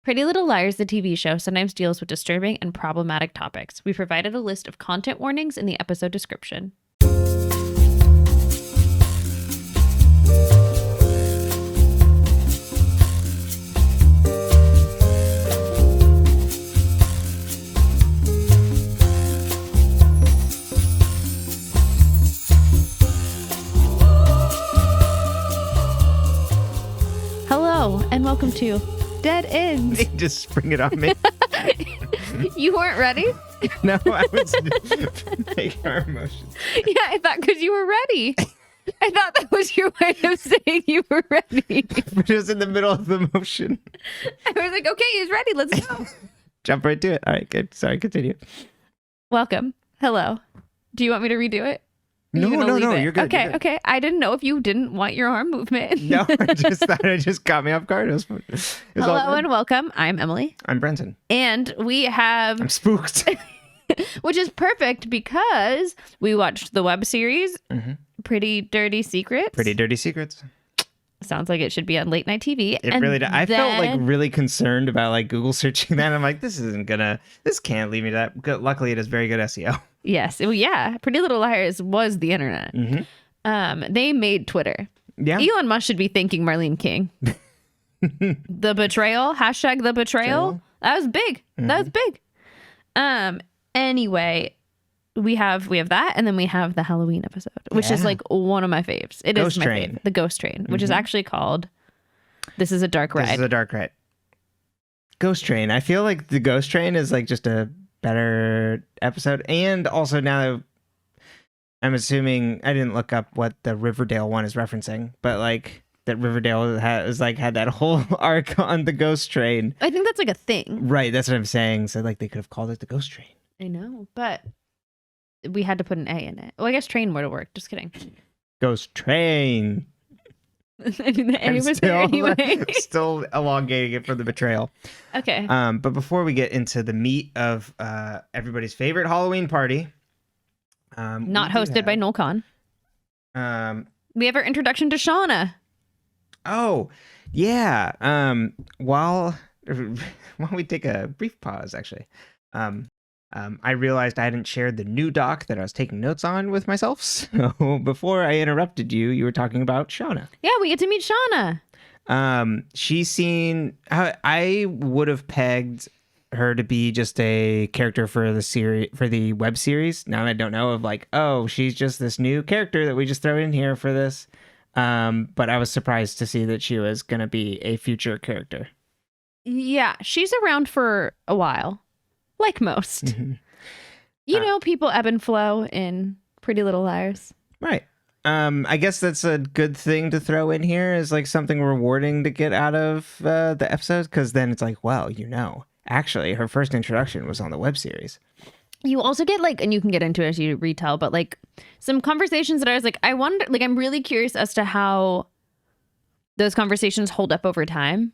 Pretty Little Liars, the TV show, sometimes deals with disturbing and problematic topics. We provided a list of content warnings in the episode description. Hello, and welcome to Dead Ends. They just spring it on me. You weren't ready? No, I was making our emotions. Yeah, I thought because you were ready. I thought that was your way of saying you were ready. But it was in the middle of the motion. I was like, okay, he's ready. Let's go. Jump right to it. All right, good. Sorry, continue. Welcome. Hello. Do you want me to redo it? No, you're good. Okay, you're good. okay. I didn't know if you didn't want your arm movement. No, I just thought it just caught me off guard. It was Hello and welcome. I'm Emily. I'm Brenton. And we have... I'm spooked. Which is perfect because we watched the web series, Pretty Dirty Secrets. Pretty Dirty Secrets. Sounds like it should be on late night TV. It really does. I felt like really concerned about like Google searching that. I'm like, this can't lead me to that. Luckily, it is very good SEO. Yes. Well, yeah. Pretty Little Liars was the internet. They made Twitter. Yeah. Elon Musk should be thanking Marlene King. The betrayal. Hashtag the betrayal. That was big. That was big. Anyway, we have that, and then we have the Halloween episode, which is like one of my faves. It is my fave. The Ghost Train, which is actually called This is a Dark Ride. This is a Dark Ride. Ghost Train. I feel like the Ghost Train is like just a better episode. And also now I'm assuming, I didn't look up what the Riverdale one is referencing, but like that Riverdale had that whole arc on the Ghost Train. I think that's like a thing. Right. That's what I'm saying. So like they could have called it the Ghost Train. I know, but we had to put an A in it. Well, I guess train would have worked. Just kidding. Ghost Train. I mean, the A was there anyway. Still elongating it for the betrayal. Okay. But before we get into the meat of everybody's favorite Halloween party, not hosted by Noel Kahn. We have our introduction to Shauna. Oh, yeah. While we take a brief pause, actually, I realized I hadn't shared the new doc that I was taking notes on with myself. So before I interrupted you, you were talking about Shauna. Yeah, we get to meet Shauna. She's seen. I would have pegged her to be just a character for the web series. Now I don't know of like, oh, she's just this new character that we just throw in here for this. But I was surprised to see that she was going to be a future character. Yeah, she's around for a while. Like most. You know, people ebb and flow in Pretty Little Liars. Right. I guess that's a good thing to throw in here is like something rewarding to get out of the episodes. Because then it's like, well, actually her first introduction was on the web series. You also get like, and you can get into it as you retell, but like some conversations that I was like, I wonder, like, I'm really curious as to how those conversations hold up over time.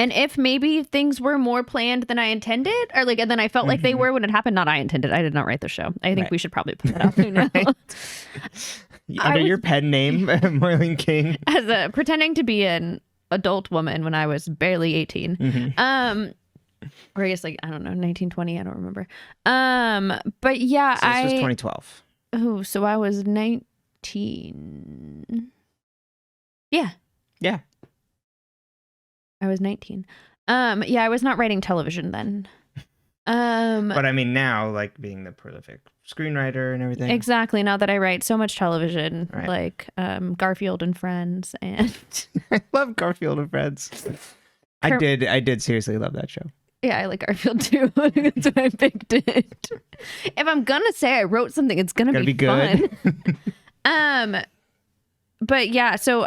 And if maybe things were more planned than I intended, or like, and then I felt like they were when it happened. Not I intended. I did not write the show. I think we should probably put that out there now. Under your pen name, Marlene King. As pretending to be an adult woman when I was barely 18. Or I guess like, I don't know, 1920. I don't remember. But yeah, so this was 2012. Oh, so I was 19. Yeah. Yeah. I was 19. Yeah, I was not writing television then. But I mean now, like being the prolific screenwriter and everything. Exactly. Now that I write so much television, like Garfield and Friends, and I love Garfield and Friends. I did seriously love that show. Yeah, I like Garfield too. That's why I picked it. If I'm gonna say I wrote something, it's gonna be good. Fun. But yeah. So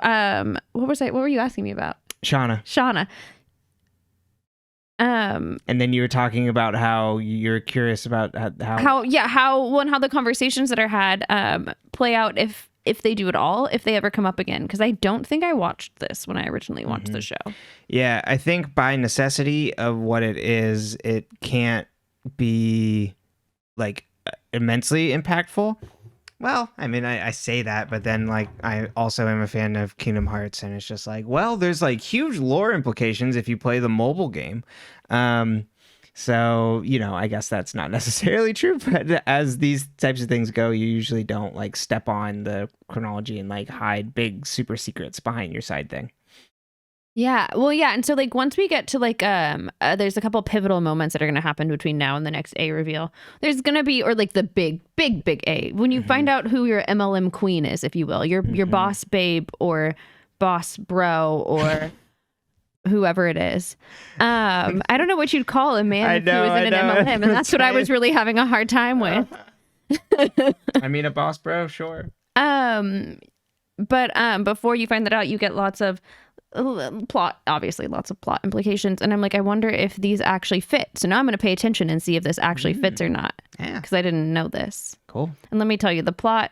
what were you asking me about? Shauna. And then you were talking about how you're curious about how the conversations that are had play out if they do at all, if they ever come up again, because I don't think I watched this when I originally watched the show. Yeah, I think by necessity of what it is, it can't be like immensely impactful. Well, I mean, I say that, but then like I also am a fan of Kingdom Hearts, and it's just like, well, there's like huge lore implications if you play the mobile game. So, I guess that's not necessarily true, but as these types of things go, you usually don't like step on the chronology and like hide big super secrets behind your side thing. Yeah. Well, yeah. And so like once we get to like there's a couple pivotal moments that are going to happen between now and the next A reveal. There's going to be, or like the big A, when you find out who your MLM queen is, if you will, your boss babe or boss bro or whoever it is. I don't know what you'd call a man who is in an MLM, and that's what I was really having a hard time with. I mean, a boss bro, sure. But before you find that out, you get lots of plot, obviously lots of plot implications, and I'm like, I wonder if these actually fit. So now I'm going to pay attention and see if this actually fits or not, because I didn't know this. Cool. And let me tell you, the plot,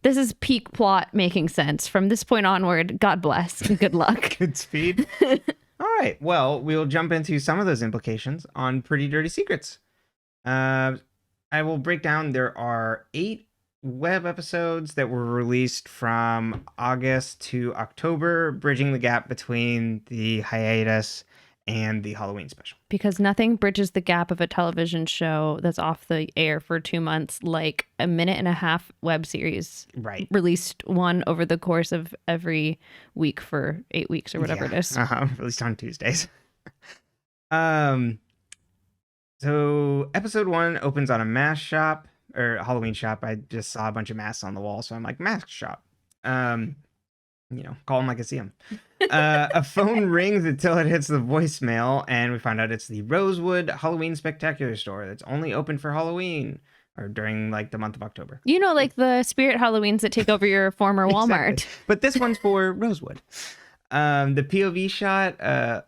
this is peak plot making sense from this point onward. God bless and good luck. Good speed. All right, well, we'll jump into some of those implications on Pretty Dirty Secrets. I will break down. There are 8 web episodes that were released from August to October, bridging the gap between the hiatus and the Halloween special. Because nothing bridges the gap of a television show that's off the air for 2 months like a 1.5-minute web series. Right. Released one over the course of every week for 8 weeks or whatever it is. Released on Tuesdays. So episode 1 opens on a mask shop. Or Halloween shop. I just saw a bunch of masks on the wall, so I'm like, mask shop. Call them like I see them. A phone rings until it hits the voicemail, and we find out it's the Rosewood Halloween Spectacular store that's only open for Halloween, or during like the month of October. Like the spirit Halloweens that take over your former Walmart. Exactly. But this one's for Rosewood. The POV shot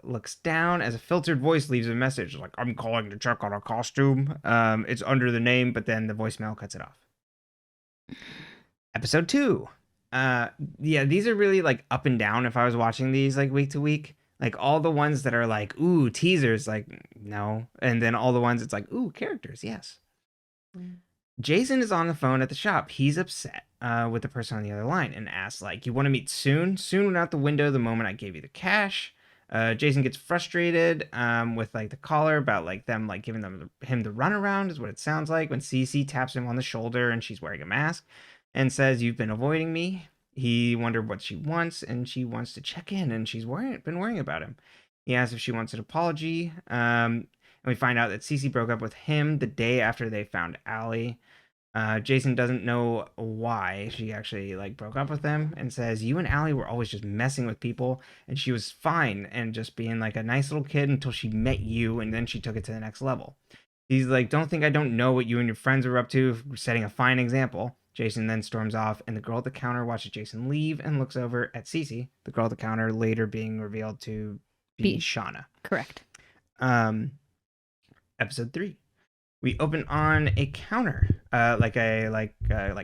looks down as a filtered voice leaves a message like, I'm calling to check on a costume. It's under the name, but then the voicemail cuts it off. Episode 2. These are really like up and down if I was watching these like week to week. Like all the ones that are like, ooh, teasers, like no. And then all the ones it's like, ooh, characters, yes. Jason is on the phone at the shop. He's upset with the person on the other line and asks, like, you want to meet soon? Soon went out the window the moment I gave you the cash. Jason gets frustrated with, like, the caller about, like, them, like, giving him the runaround is what it sounds like when Cece taps him on the shoulder and she's wearing a mask and says, you've been avoiding me. He wondered what she wants, and she wants to check in, and she's been worrying about him. He asks if she wants an apology, and we find out that Cece broke up with him the day after they found Allie. Jason doesn't know why she actually like broke up with him and says, you and Allie were always just messing with people and she was fine and just being like a nice little kid until she met you and then she took it to the next level. He's like, don't think I don't know what you and your friends were up to, setting a fine example. Jason then storms off and the girl at the counter watches Jason leave and looks over at Cece, the girl at the counter later being revealed to be Shauna. Correct. Episode 3. We open on a counter, like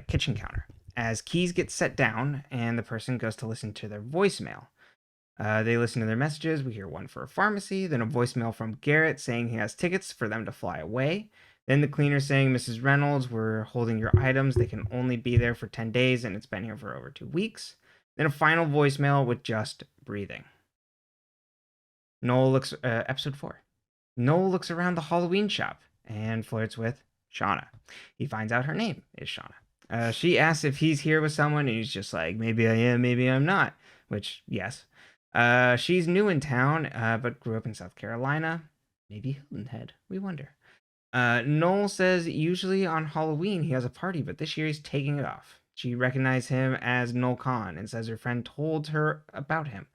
kitchen counter, as keys get set down and the person goes to listen to their voicemail. They listen to their messages. We hear one for a pharmacy, then a voicemail from Garrett saying he has tickets for them to fly away. Then the cleaner saying, Mrs. Reynolds, we're holding your items. They can only be there for 10 days and it's been here for over 2 weeks. Then a final voicemail with just breathing. Episode 4. Noel looks around the Halloween shop and flirts with Shauna. He finds out her name is Shauna. She asks if he's here with someone, and he's just like, maybe I am, maybe I'm not, which, yes. She's new in town, but grew up in South Carolina. Maybe Hilton Head, we wonder. Noel says usually on Halloween he has a party, but this year he's taking it off. She recognized him as Noel Kahn and says her friend told her about him,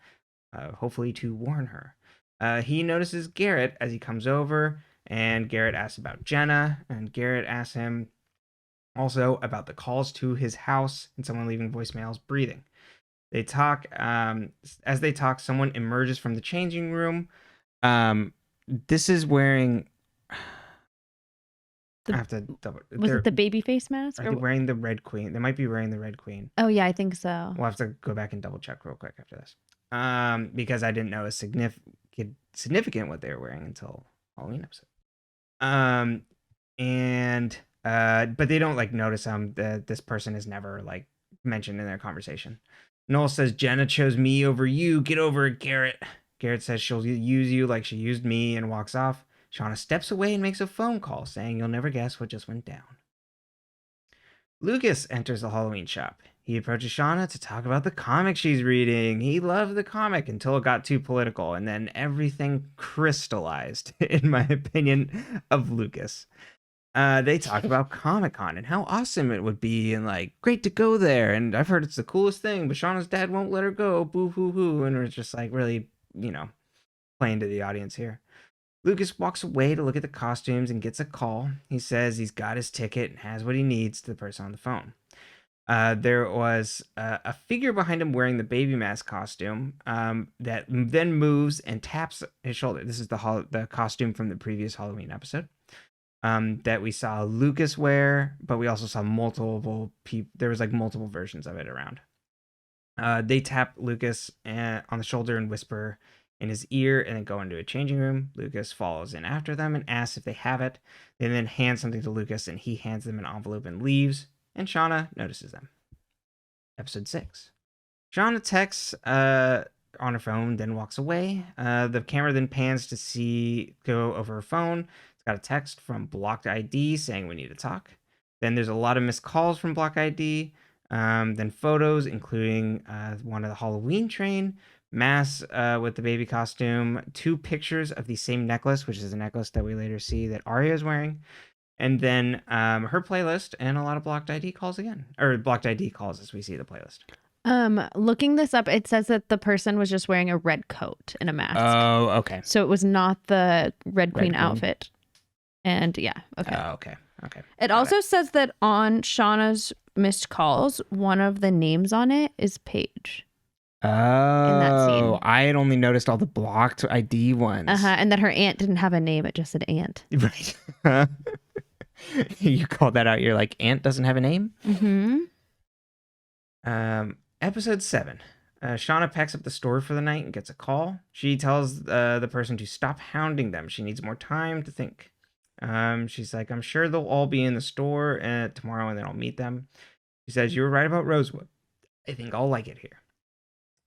hopefully to warn her. He notices Garrett as he comes over, and Garrett asks about Jenna, and Garrett asks him also about the calls to his house and someone leaving voicemails breathing. They talk. As they talk, someone emerges from the changing room. This is wearing... I have to double... Was it the baby face mask? Are they wearing the Red Queen? They might be wearing the Red Queen. Oh, yeah, I think so. We'll have to go back and double check real quick after this. Because I didn't know it was significant what they were wearing until Halloween episode. And But they don't like notice that this person is never like mentioned in their conversation. Noel says, Jenna chose me over you. Get over it, Garrett. Garrett says she'll use you like she used me and walks off. Shauna steps away and makes a phone call saying you'll never guess what just went down. Lucas enters the Halloween shop. He approaches Shauna to talk about the comic she's reading. He loved the comic until it got too political, and then everything crystallized, in my opinion, of Lucas. They talk about Comic-Con and how awesome it would be and like great to go there. And I've heard it's the coolest thing, but Shauna's dad won't let her go. Boo hoo hoo. And we're just like really, playing to the audience here. Lucas walks away to look at the costumes and gets a call. He says he's got his ticket and has what he needs to the person on the phone. There was a figure behind him wearing the baby mask costume that then moves and taps his shoulder. This is the costume from the previous Halloween episode. That we saw Lucas wear, but we also saw multiple people. There was like multiple versions of it around. They tap Lucas on the shoulder and whisper in his ear and then go into a changing room. Lucas follows in after them and asks if they have it. They then hand something to Lucas and he hands them an envelope and leaves. And Shauna notices them. Episode 6. Shauna texts on her phone, then walks away. The camera then pans to go over her phone. Got a text from Blocked ID saying we need to talk. Then there's a lot of missed calls from Blocked ID. Then photos, including one of the Halloween train, mask with the baby costume, 2 pictures of the same necklace, which is a necklace that we later see that Aria is wearing. And then her playlist and a lot of Blocked ID calls again. Or Blocked ID calls as we see the playlist. Looking this up, it says that the person was just wearing a red coat and a mask. Oh, okay. So it was not the Red Queen outfit. And yeah, okay. Oh, okay. It also says that on Shauna's missed calls, one of the names on it is Paige. Oh, in that scene. I had only noticed all the Blocked ID ones. And that her aunt didn't have a name, it just said aunt. Right. You called that out. You're like, aunt doesn't have a name? Mm-hmm. Episode 7. Shauna packs up the store for the night and gets a call. She tells the person to stop hounding them. She needs more time to think. She's like, I'm sure they'll all be in the store tomorrow and then I'll meet them. She says, you were right about Rosewood. I think I'll like it here.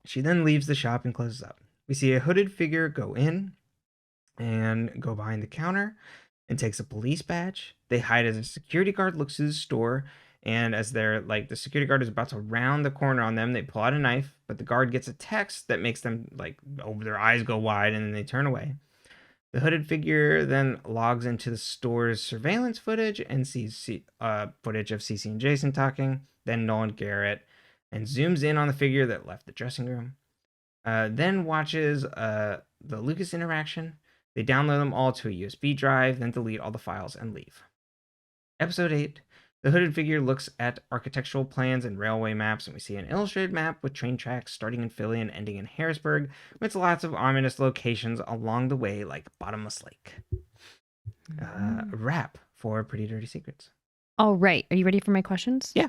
She then leaves the shop and closes up. We see a hooded figure go in and go behind the counter and takes a police badge. They hide as a security guard looks through the store. And as they're like, the security guard is about to round the corner on them, they pull out a knife, but the guard gets a text that makes them like, their eyes go wide and then they turn away. The hooded figure then logs into the store's surveillance footage and sees footage of Cece and Jason talking, then Noel and Garrett, and zooms in on the figure that left the dressing room. Then watches the Lucas interaction. They download them all to a USB drive, then delete all the files and leave. Episode 8. The hooded figure looks at architectural plans and railway maps, and we see an illustrated map with train tracks starting in Philly and ending in Harrisburg, with lots of ominous locations along the way, like Bottomless Lake. Wrap for Pretty Dirty Secrets. All right. Are you ready for my questions? Yeah.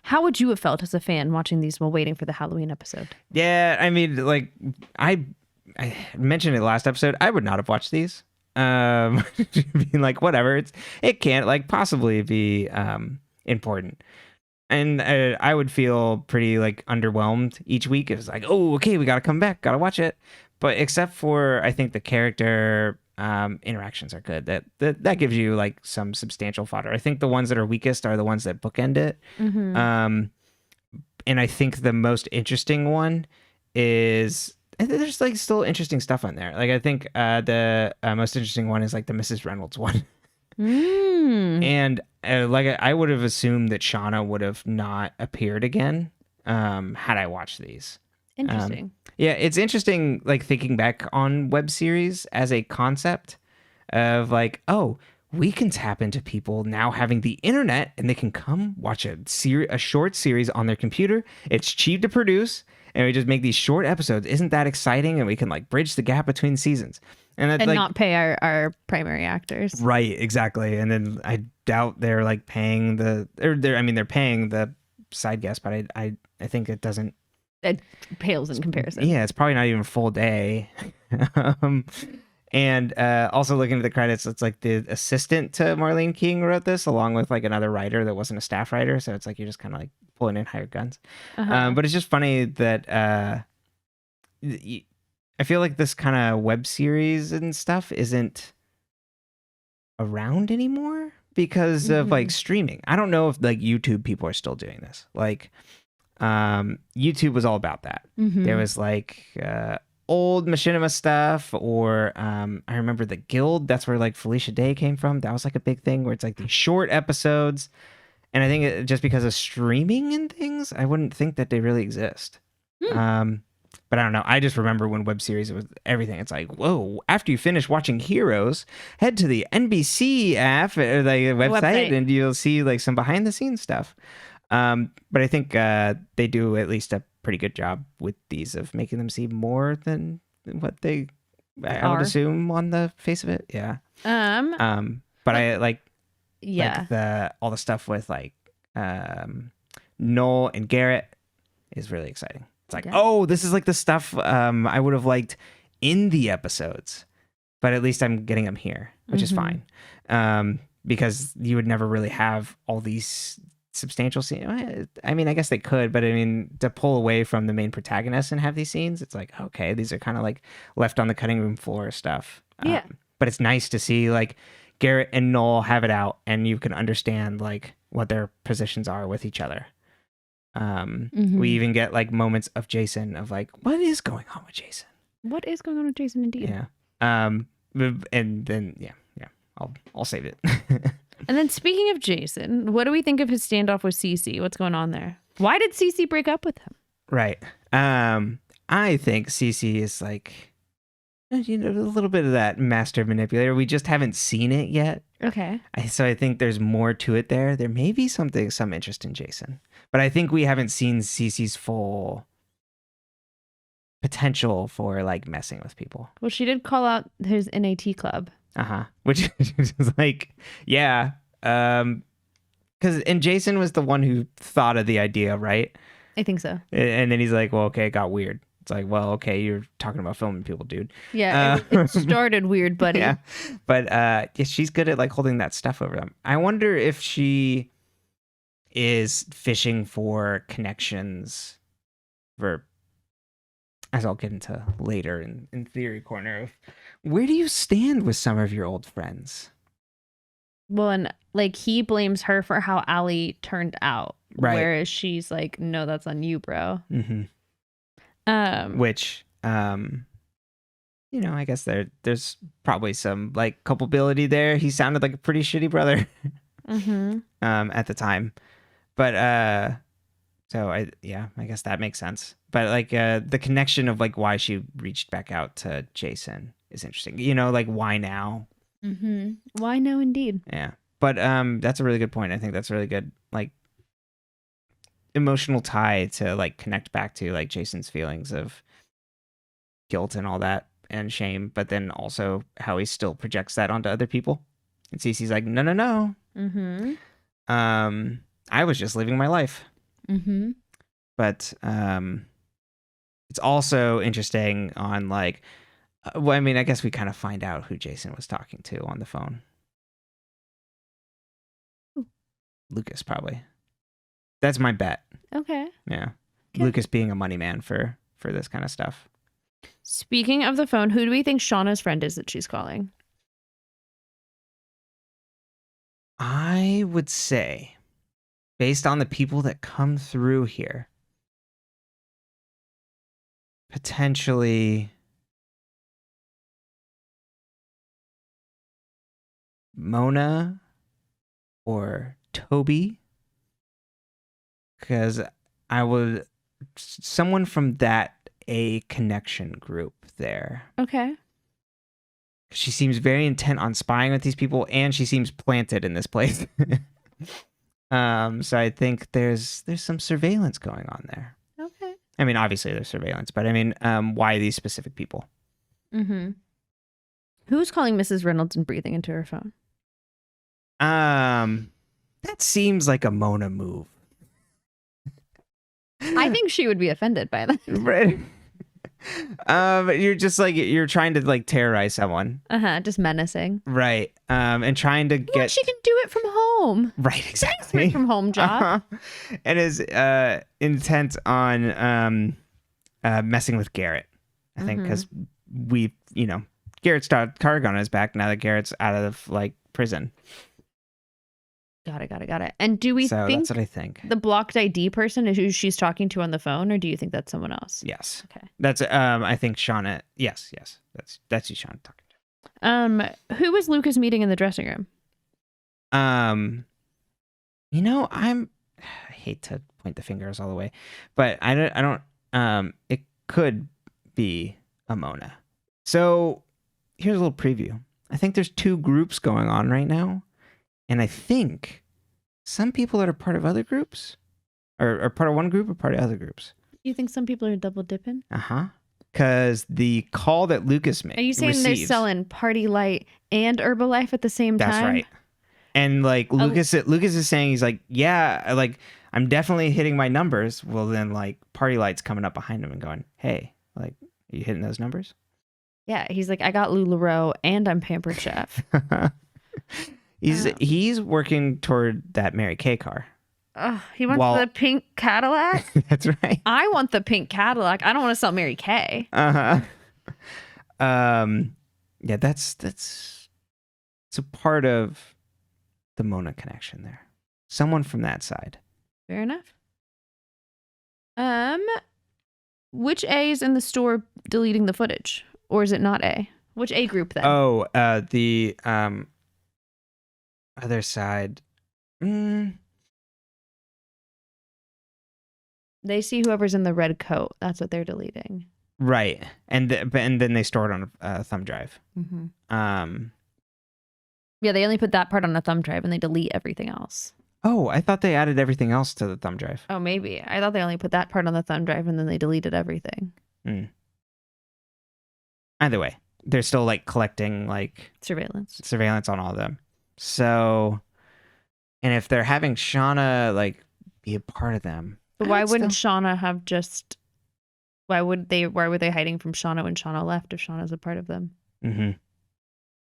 How would you have felt as a fan watching these while waiting for the Halloween episode? Yeah, I mean, like, I mentioned it last episode. I would not have watched these. Being like, whatever, it can't like possibly be important, and I would feel pretty like underwhelmed each week. It was like, oh, okay, we gotta come back, gotta watch it. But except for I think the character interactions are good. That gives you like some substantial fodder. I think the ones that are weakest are the ones that bookend it. Mm-hmm. And I think the most interesting one is. There's like still interesting stuff on there. Like I think the most interesting one is like the Mrs Reynolds one. And like I would have assumed that Shauna would have not appeared again had I watched these. Interesting. Yeah, it's interesting like thinking back on web series as a concept of like, oh, we can tap into people now having the internet and they can come watch a short series on their computer. It's cheap to produce. And we just make these short episodes. Isn't that exciting? And we can like bridge the gap between seasons. And like, not pay our primary actors. Right, exactly. And then I doubt they're like paying they're paying the side guests, but I think it doesn't. It pales in comparison. Yeah, it's probably not even a full day. And also looking at the credits, it's like the assistant to Marlene King wrote this along with like another writer that wasn't a staff writer. So it's like you're just kind of like pulling in hired guns. But it's just funny that I feel like this kind of web series and stuff isn't around anymore because of like streaming. I don't know if like YouTube people are still doing this. Like YouTube was all about that. There was like old machinima stuff, or I remember the Guild. That's where like Felicia Day came from. That was like a big thing where it's like these short episodes. And I think just because of streaming and things, I wouldn't think that they really exist. But I don't know. I just remember when web series was everything. It's like, whoa, after you finish watching Heroes, head to the NBC app or the website and you'll see like some behind the scenes stuff. But I think they do at least a pretty good job with these of making them seem more than what I would assume on the face of it. Yeah. But I like all the stuff with like Noel and Garrett is really exciting. It's like, oh, this is like the stuff I would have liked in the episodes, but at least I'm getting them here, which is fine. Because you would never really have all these substantial scenes. I mean, I guess they could, but I mean, to pull away from the main protagonist and have these scenes, it's like, okay, these are kind of like left on the cutting room floor stuff. But it's nice to see like Garrett and Noel have it out and you can understand like what their positions are with each other. We even get like moments of Jason of like, what is going on with Jason? What is going on with Jason indeed? Yeah. And then I'll save it. And then speaking of Jason, what do we think of his standoff with Cece? What's going on there? Why did Cece break up with him? Right. I think Cece is like, you know, a little bit of that master manipulator. We just haven't seen it yet. Okay. So I think there's more to it there. There may be some interest in Jason, but I think we haven't seen Cece's full potential for like messing with people. Well, she did call out his NAT club. Which is like, yeah. And Jason was the one who thought of the idea, right? I think so. And then he's like, well, okay, it got weird. It's like, well, okay, you're talking about filming people, dude. Yeah, it started weird, buddy. Yeah, but she's good at like holding that stuff over them. I wonder if she is fishing for connections as I'll get into later in theory corner of where do you stand with some of your old friends? Well, and like he blames her for how Allie turned out, right? Whereas she's like, no, that's on you, bro. Which, you know, I guess there's probably some like culpability there. He sounded like a pretty shitty brother, at the time, but so I guess that makes sense. But like the connection of like why she reached back out to Jason is interesting. You know, like why now? Why now, indeed. Yeah, but that's a really good point. I think that's really good. Like emotional tie to like connect back to like Jason's feelings of guilt and all that and shame, but then also how he still projects that onto other people. And Cece's like, no. I was just living my life. But it's also interesting on like, well, I mean, I guess we kind of find out who Jason was talking to on the phone. Lucas, probably. That's my bet. Okay. Yeah. Okay. Lucas being a money man for this kind of stuff. Speaking of the phone, who do we think Shauna's friend is that she's calling? I would say, based on the people that come through here, potentially Mona or Toby, because I would someone from that A connection group there. Okay. She seems very intent on spying with these people, and she seems planted in this place. So I think there's some surveillance going on there. Okay. I mean, obviously there's surveillance, but I mean, why these specific people? Who's calling Mrs. Reynolds and breathing into her phone? That seems like a Mona move. I think she would be offended by that. Right. You're just like you're trying to like terrorize someone. Just menacing. Right. And trying to get. She can do it from home. Right. Exactly. From home job. And is intent on messing with Garrett. I think because Garrett's cargo on his back now that Garrett's out of like prison. Got it. And do we think that's what I think. The blocked ID person is who she's talking to on the phone, or do you think that's someone else? Yes. Okay. That's I think Shauna. Yes. That's who Shauna talking to. Who was Lucas meeting in the dressing room? I hate to point the fingers all the way, but I don't. It could be Amona. So here's a little preview. I think there's 2 groups going on right now. And I think some people that are part of other groups are part of one group or part of other groups. You think some people are double dipping? Because the call that Lucas made. Are you saying they're selling Party Light and Herbalife at the same time? That's right. And like Lucas is saying, he's like, yeah, like I'm definitely hitting my numbers. Well, then like Party Light's coming up behind him and going, hey, like, are you hitting those numbers? Yeah, he's like, I got LuLaRoe and I'm Pampered Chef. He's working toward that Mary Kay car. He wants the pink Cadillac? That's right. I want the pink Cadillac. I don't want to sell Mary Kay. Yeah, that's a part of the Mona connection there. Someone from that side. Fair enough. Which A is in the store deleting the footage? Or is it not A? Which A group then? Oh, the other side. They see whoever's in the red coat. That's what they're deleting. Right. And then they store it on a thumb drive. Yeah, they only put that part on a thumb drive and they delete everything else. Oh, I thought they added everything else to the thumb drive. Oh, maybe. I thought they only put that part on the thumb drive and then they deleted everything. Either way, they're still like collecting like surveillance on all of them. So, and if they're having Shauna like be a part of them, but why wouldn't Shauna have just? Why were they hiding from Shauna when Shauna left if Shauna's a part of them?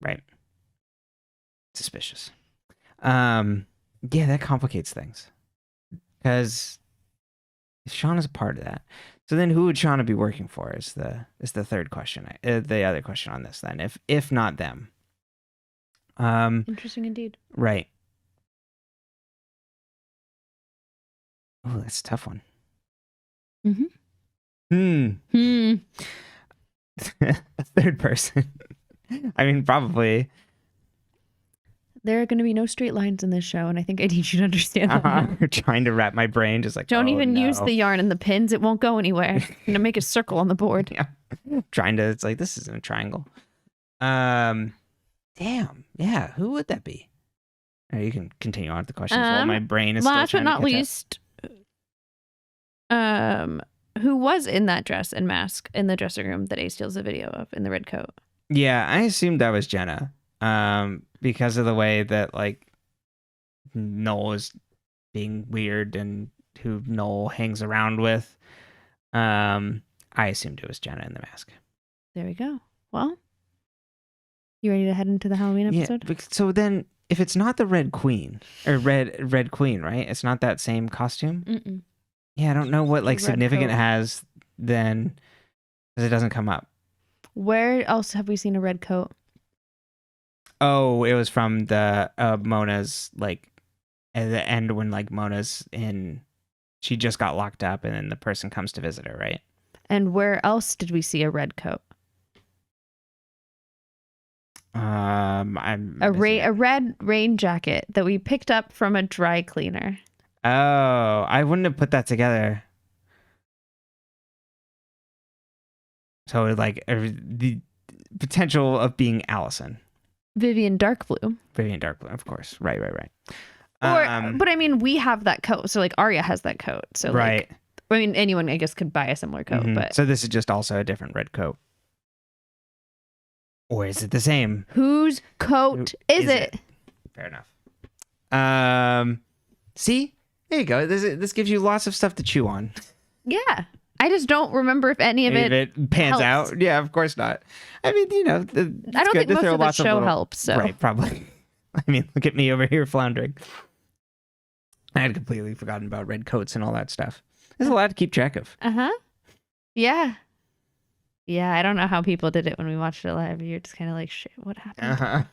Right. Suspicious. Yeah, that complicates things. Because if Shauna's a part of that, so then who would Shauna be working for? Is the third question. The other question on this then, if not them. Interesting indeed. Right. Oh, that's a tough one. A third person. I mean, probably. There are going to be no straight lines in this show, and I think I need you to understand that. I'm trying to wrap my brain, just like, don't even use the yarn and the pins. It won't go anywhere. I'm going to make a circle on the board. Yeah. It's like, this isn't a triangle. Damn. Yeah. Who would that be? You can continue on with the questions while my brain is last still but not least, who was in that dress and mask in the dressing room that Ace steals a video of in the red coat? Yeah, I assumed that was Jenna. Because of the way that like Noel is being weird and who Noel hangs around with. I assumed it was Jenna in the mask. There we go. Well, you ready to head into the Halloween episode? Yeah, so then if it's not the Red Queen or Red Queen, right? It's not that same costume. Yeah, I don't know what like significant it has then, because it doesn't come up. Where else have we seen a red coat? Oh, it was from the Mona's, like at the end when like Mona's in, she just got locked up and then the person comes to visit her, right? And where else did we see a red coat? A red rain jacket that we picked up from a dry cleaner. Oh, I wouldn't have put that together. So like the potential of being Alison. Vivian Darkblue, of course. Right. But I mean, we have that coat. So like Aria has that coat. So right. Like, I mean, anyone I guess could buy a similar coat. But so this is just also a different red coat. Or is it the same? Whose coat is it? Fair enough. See? There you go. This gives you lots of stuff to chew on. Yeah. I just don't remember if any of it pans helps. out. Yeah, of course not. I mean, you know, I don't think most of the show helps. So. Right, probably. I mean, look at me over here floundering. I had completely forgotten about red coats and all that stuff. There's a lot to keep track of. Yeah. Yeah, I don't know how people did it when we watched it live. You're just kind of like, shit, what happened?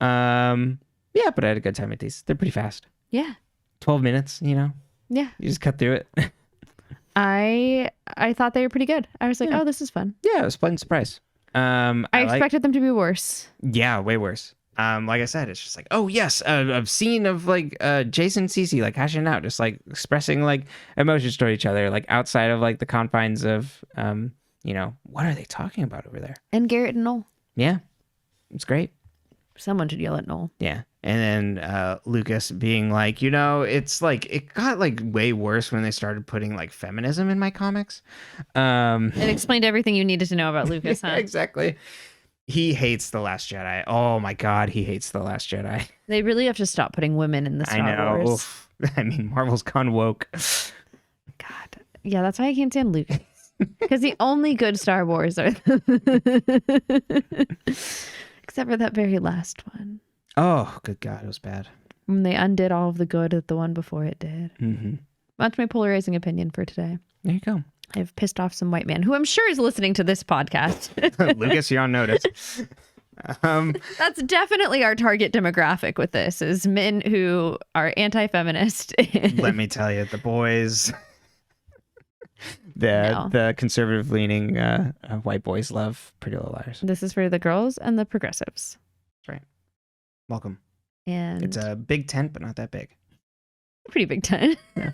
Yeah, but I had a good time with these. They're pretty fast. Yeah. 12 minutes, you know? Yeah. You just cut through it. I thought they were pretty good. I was like, oh, this is fun. Yeah, it was a pleasant surprise. I expected them to be worse. Yeah, way worse. Like I said, it's just like, oh yes, a scene of like Jason and Cece like hashing out, just like expressing like emotions toward each other, like outside of like the confines of you know, what are they talking about over there? And Garrett and Noel. Yeah, it's great. Someone should yell at Noel. Yeah. And then Lucas being like, you know, it's like it got like way worse when they started putting like feminism in my comics. It explained everything you needed to know about Lucas, huh? Exactly. He hates The Last Jedi. Oh my God, he hates The Last Jedi. They really have to stop putting women in the Star Wars. Oof. I mean, Marvel's gone woke. God. Yeah, that's why I can't stand Lucas. Because the only good Star Wars are... Except for that very last one. Oh, good God, it was bad. When they undid all of the good that the one before it did. Mm-hmm. That's my polarizing opinion for today. There you go. I've pissed off some white man who I'm sure is listening to this podcast. Lucas, you're on notice. That's definitely our target demographic with this, is men who are anti-feminist. Let me tell you, the boys, the conservative-leaning white boys love Pretty Little Liars. This is for the girls and the progressives. That's right. Welcome. And it's a big tent, but not that big. Pretty big tent. Yeah.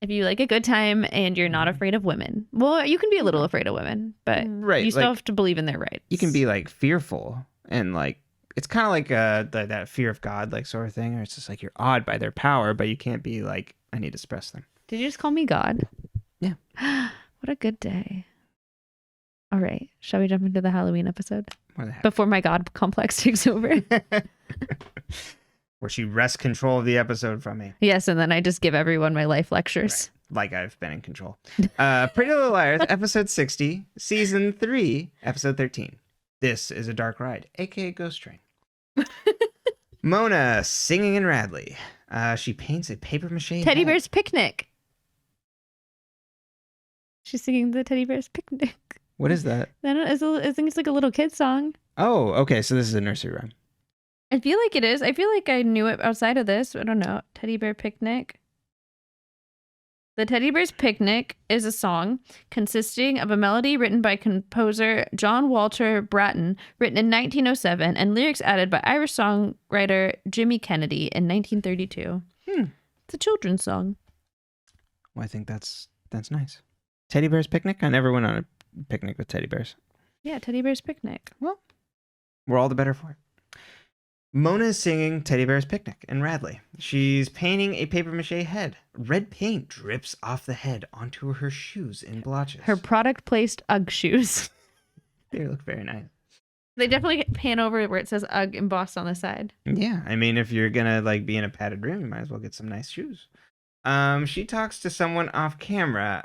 If you like a good time and you're not afraid of women, well, you can be a little afraid of women, but you still have to believe in their rights. You can be like fearful and like, it's kind of like that fear of God, like sort of thing, or it's just like you're awed by their power, but you can't be like, I need to suppress them. Did you just call me God? Yeah. What a good day. All right. Shall we jump into the Halloween episode? Before my God complex takes over. Where she wrests control of the episode from me. Yes, and then I just give everyone my life lectures. Right. Like I've been in control. Pretty Little Liars, episode 60, season 3, episode 13. This is a dark ride, aka Ghost Train. Mona singing in Radley. She paints a paper mache Teddy Bear's Picnic. She's singing the Teddy Bear's Picnic. What is that? I think it's like a little kid song. Oh, okay. So this is a nursery rhyme. I feel like it is. I feel like I knew it outside of this. I don't know. Teddy Bear Picnic. The Teddy Bear's Picnic is a song consisting of a melody written by composer John Walter Bratton, written in 1907, and lyrics added by Irish songwriter Jimmy Kennedy in 1932. It's a children's song. Well, I think that's nice. Teddy Bear's Picnic? I never went on a picnic with teddy bears. Yeah, Teddy Bear's Picnic. Well, we're all the better for it. Mona is singing Teddy Bear's Picnic in Radley. She's painting a papier-mâché head. Red paint drips off the head onto her shoes in blotches. Her product-placed UGG shoes. They look very nice. They definitely pan over where it says UGG embossed on the side. Yeah, I mean, if you're gonna like be in a padded room, you might as well get some nice shoes. She talks to someone off camera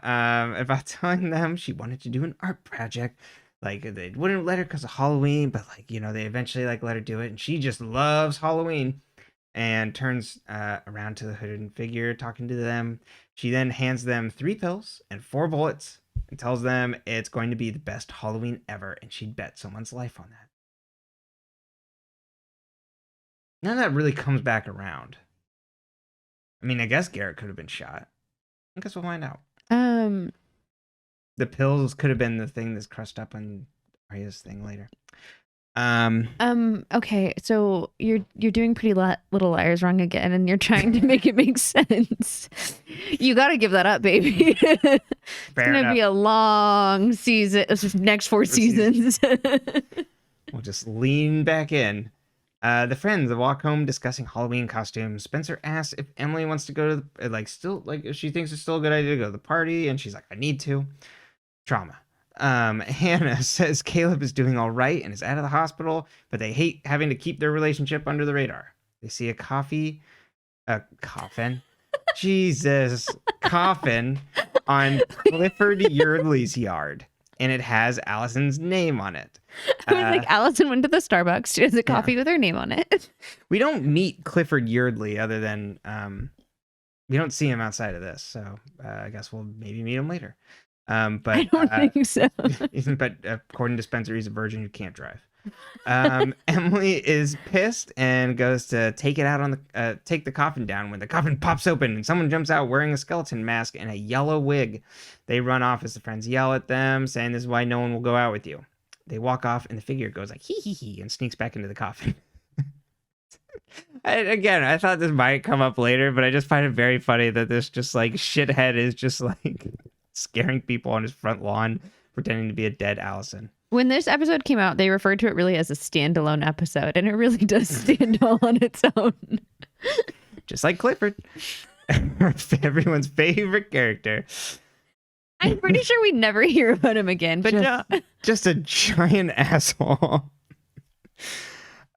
about telling them she wanted to do an art project. Like, they wouldn't let her because of Halloween, but, like, you know, they eventually, like, let her do it. And she just loves Halloween and turns around to the hooded figure talking to them. She then hands them 3 pills and 4 bullets and tells them it's going to be the best Halloween ever. And she'd bet someone's life on that. None of that really comes back around. I mean, I guess Garrett could have been shot. I guess we'll find out. The pills could have been the thing that's crushed up on Aria's thing later. Okay, so you're doing Pretty Little Liars wrong again, and you're trying to make it make sense. You got to give that up, baby. It's gonna be a long season. Next 4 seasons. We'll just lean back in. The friends walk home discussing Halloween costumes. Spencer asks if Emily wants to go to if she thinks it's still a good idea to go to the party, and she's like, I need to. Trauma. Hannah says Caleb is doing all right and is out of the hospital, but they hate having to keep their relationship under the radar. They see a coffin Jesus. Coffin on Clifford Yeardley's yard. And it has Alison's name on it. It was like Alison went to the Starbucks. She has a coffee with her name on it. We don't meet Clifford Yeardley other than we don't see him outside of this. So I guess we'll maybe meet him later. But I don't think so. But according to Spencer, he's a virgin who can't drive. Emily is pissed and goes to take it out on the take the coffin down when the coffin pops open and someone jumps out wearing a skeleton mask and a yellow wig. They run off as the friends yell at them, saying this is why no one will go out with you. They walk off and the figure goes like hee hee hee and sneaks back into the coffin. Again, I thought this might come up later, but I just find it very funny that this just like shithead is just like scaring people on his front lawn, pretending to be a dead Alison. When this episode came out, they referred to it really as a standalone episode, and it really does stand all on its own. Just like Clifford, everyone's favorite character. I'm pretty sure we never hear about him again, but just a giant asshole.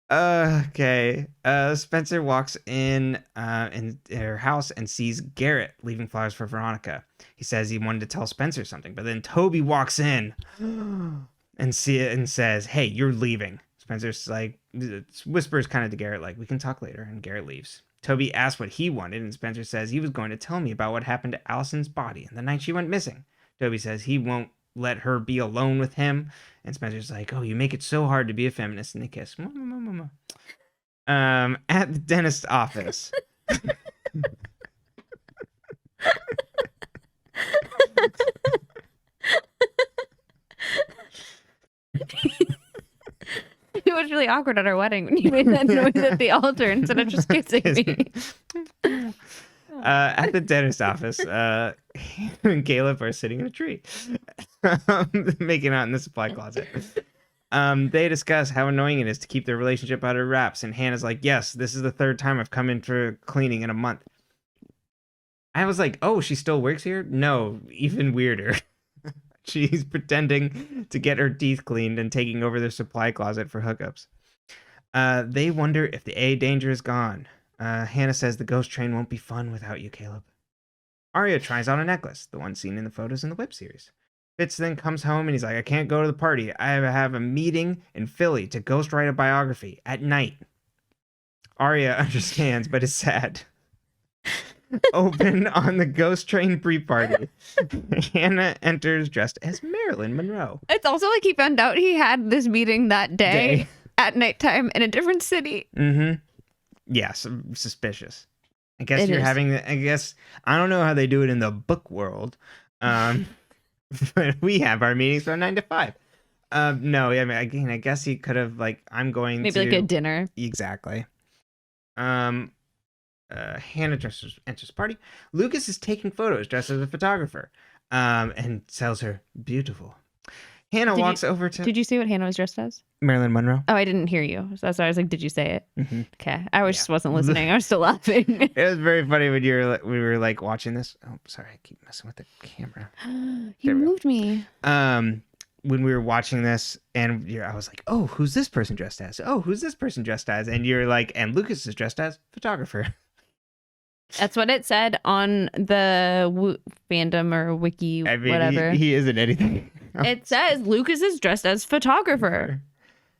Okay. Spencer walks in her house and sees Garrett leaving flowers for Veronica. He says he wanted to tell Spencer something, but then Toby walks in and says, "Hey, you're leaving." Spencer's like whispers kind of to Garrett like, "We can talk later," and Garrett leaves. Toby asks what he wanted, and Spencer says he was going to tell me about what happened to Alison's body and the night she went missing. Toby says he won't let her be alone with him, and Spencer's like, "Oh, you make it so hard to be a feminist," and they kiss. At the dentist's office. It was really awkward at our wedding when you made that noise at the altar instead of just kissing me. At the dentist office, Hannah and Caleb are sitting in a tree, making out in the supply closet. They discuss how annoying it is to keep their relationship under wraps, and Hannah's like, "Yes, this is the third time I've come in for cleaning in a month." I was like, "Oh, she still works here?" No, even weirder. She's pretending to get her teeth cleaned and taking over their supply closet for hookups. They wonder if the A danger is gone. Hannah says the ghost train won't be fun without you, Caleb. Aria tries on a necklace, the one seen in the photos in the web series. Fitz then comes home and he's like, "I can't go to the party. I have a meeting in Philly to ghostwrite a biography at night." Aria understands, but is sad. Open on the ghost train pre-party. Hannah enters dressed as Marilyn Monroe. It's also like he found out he had this meeting that day. At nighttime in a different city. Mm-hmm. Yeah, suspicious. I guess I don't know how they do it in the book world. But we have our meetings from 9 to 5. No, I mean, again, I guess he could have I'm going maybe like a dinner. Exactly. Hannah enters the party. Lucas is taking photos dressed as a photographer, and tells her beautiful. Hannah walks over to... Did you say what Hannah was dressed as? Marilyn Monroe. Oh, I didn't hear you. So that's why I was like, did you say it? Mm-hmm. Okay. I just wasn't listening. I was still laughing. It was very funny when we were like watching this. Oh, sorry. I keep messing with the camera. You moved me. When we were watching this and I was like, "Oh, who's this person dressed as? Oh, who's this person dressed as?" And you're like, "And Lucas is dressed as photographer." That's what it said on the fandom or wiki, whatever. He isn't anything. It says Lucas is dressed as photographer.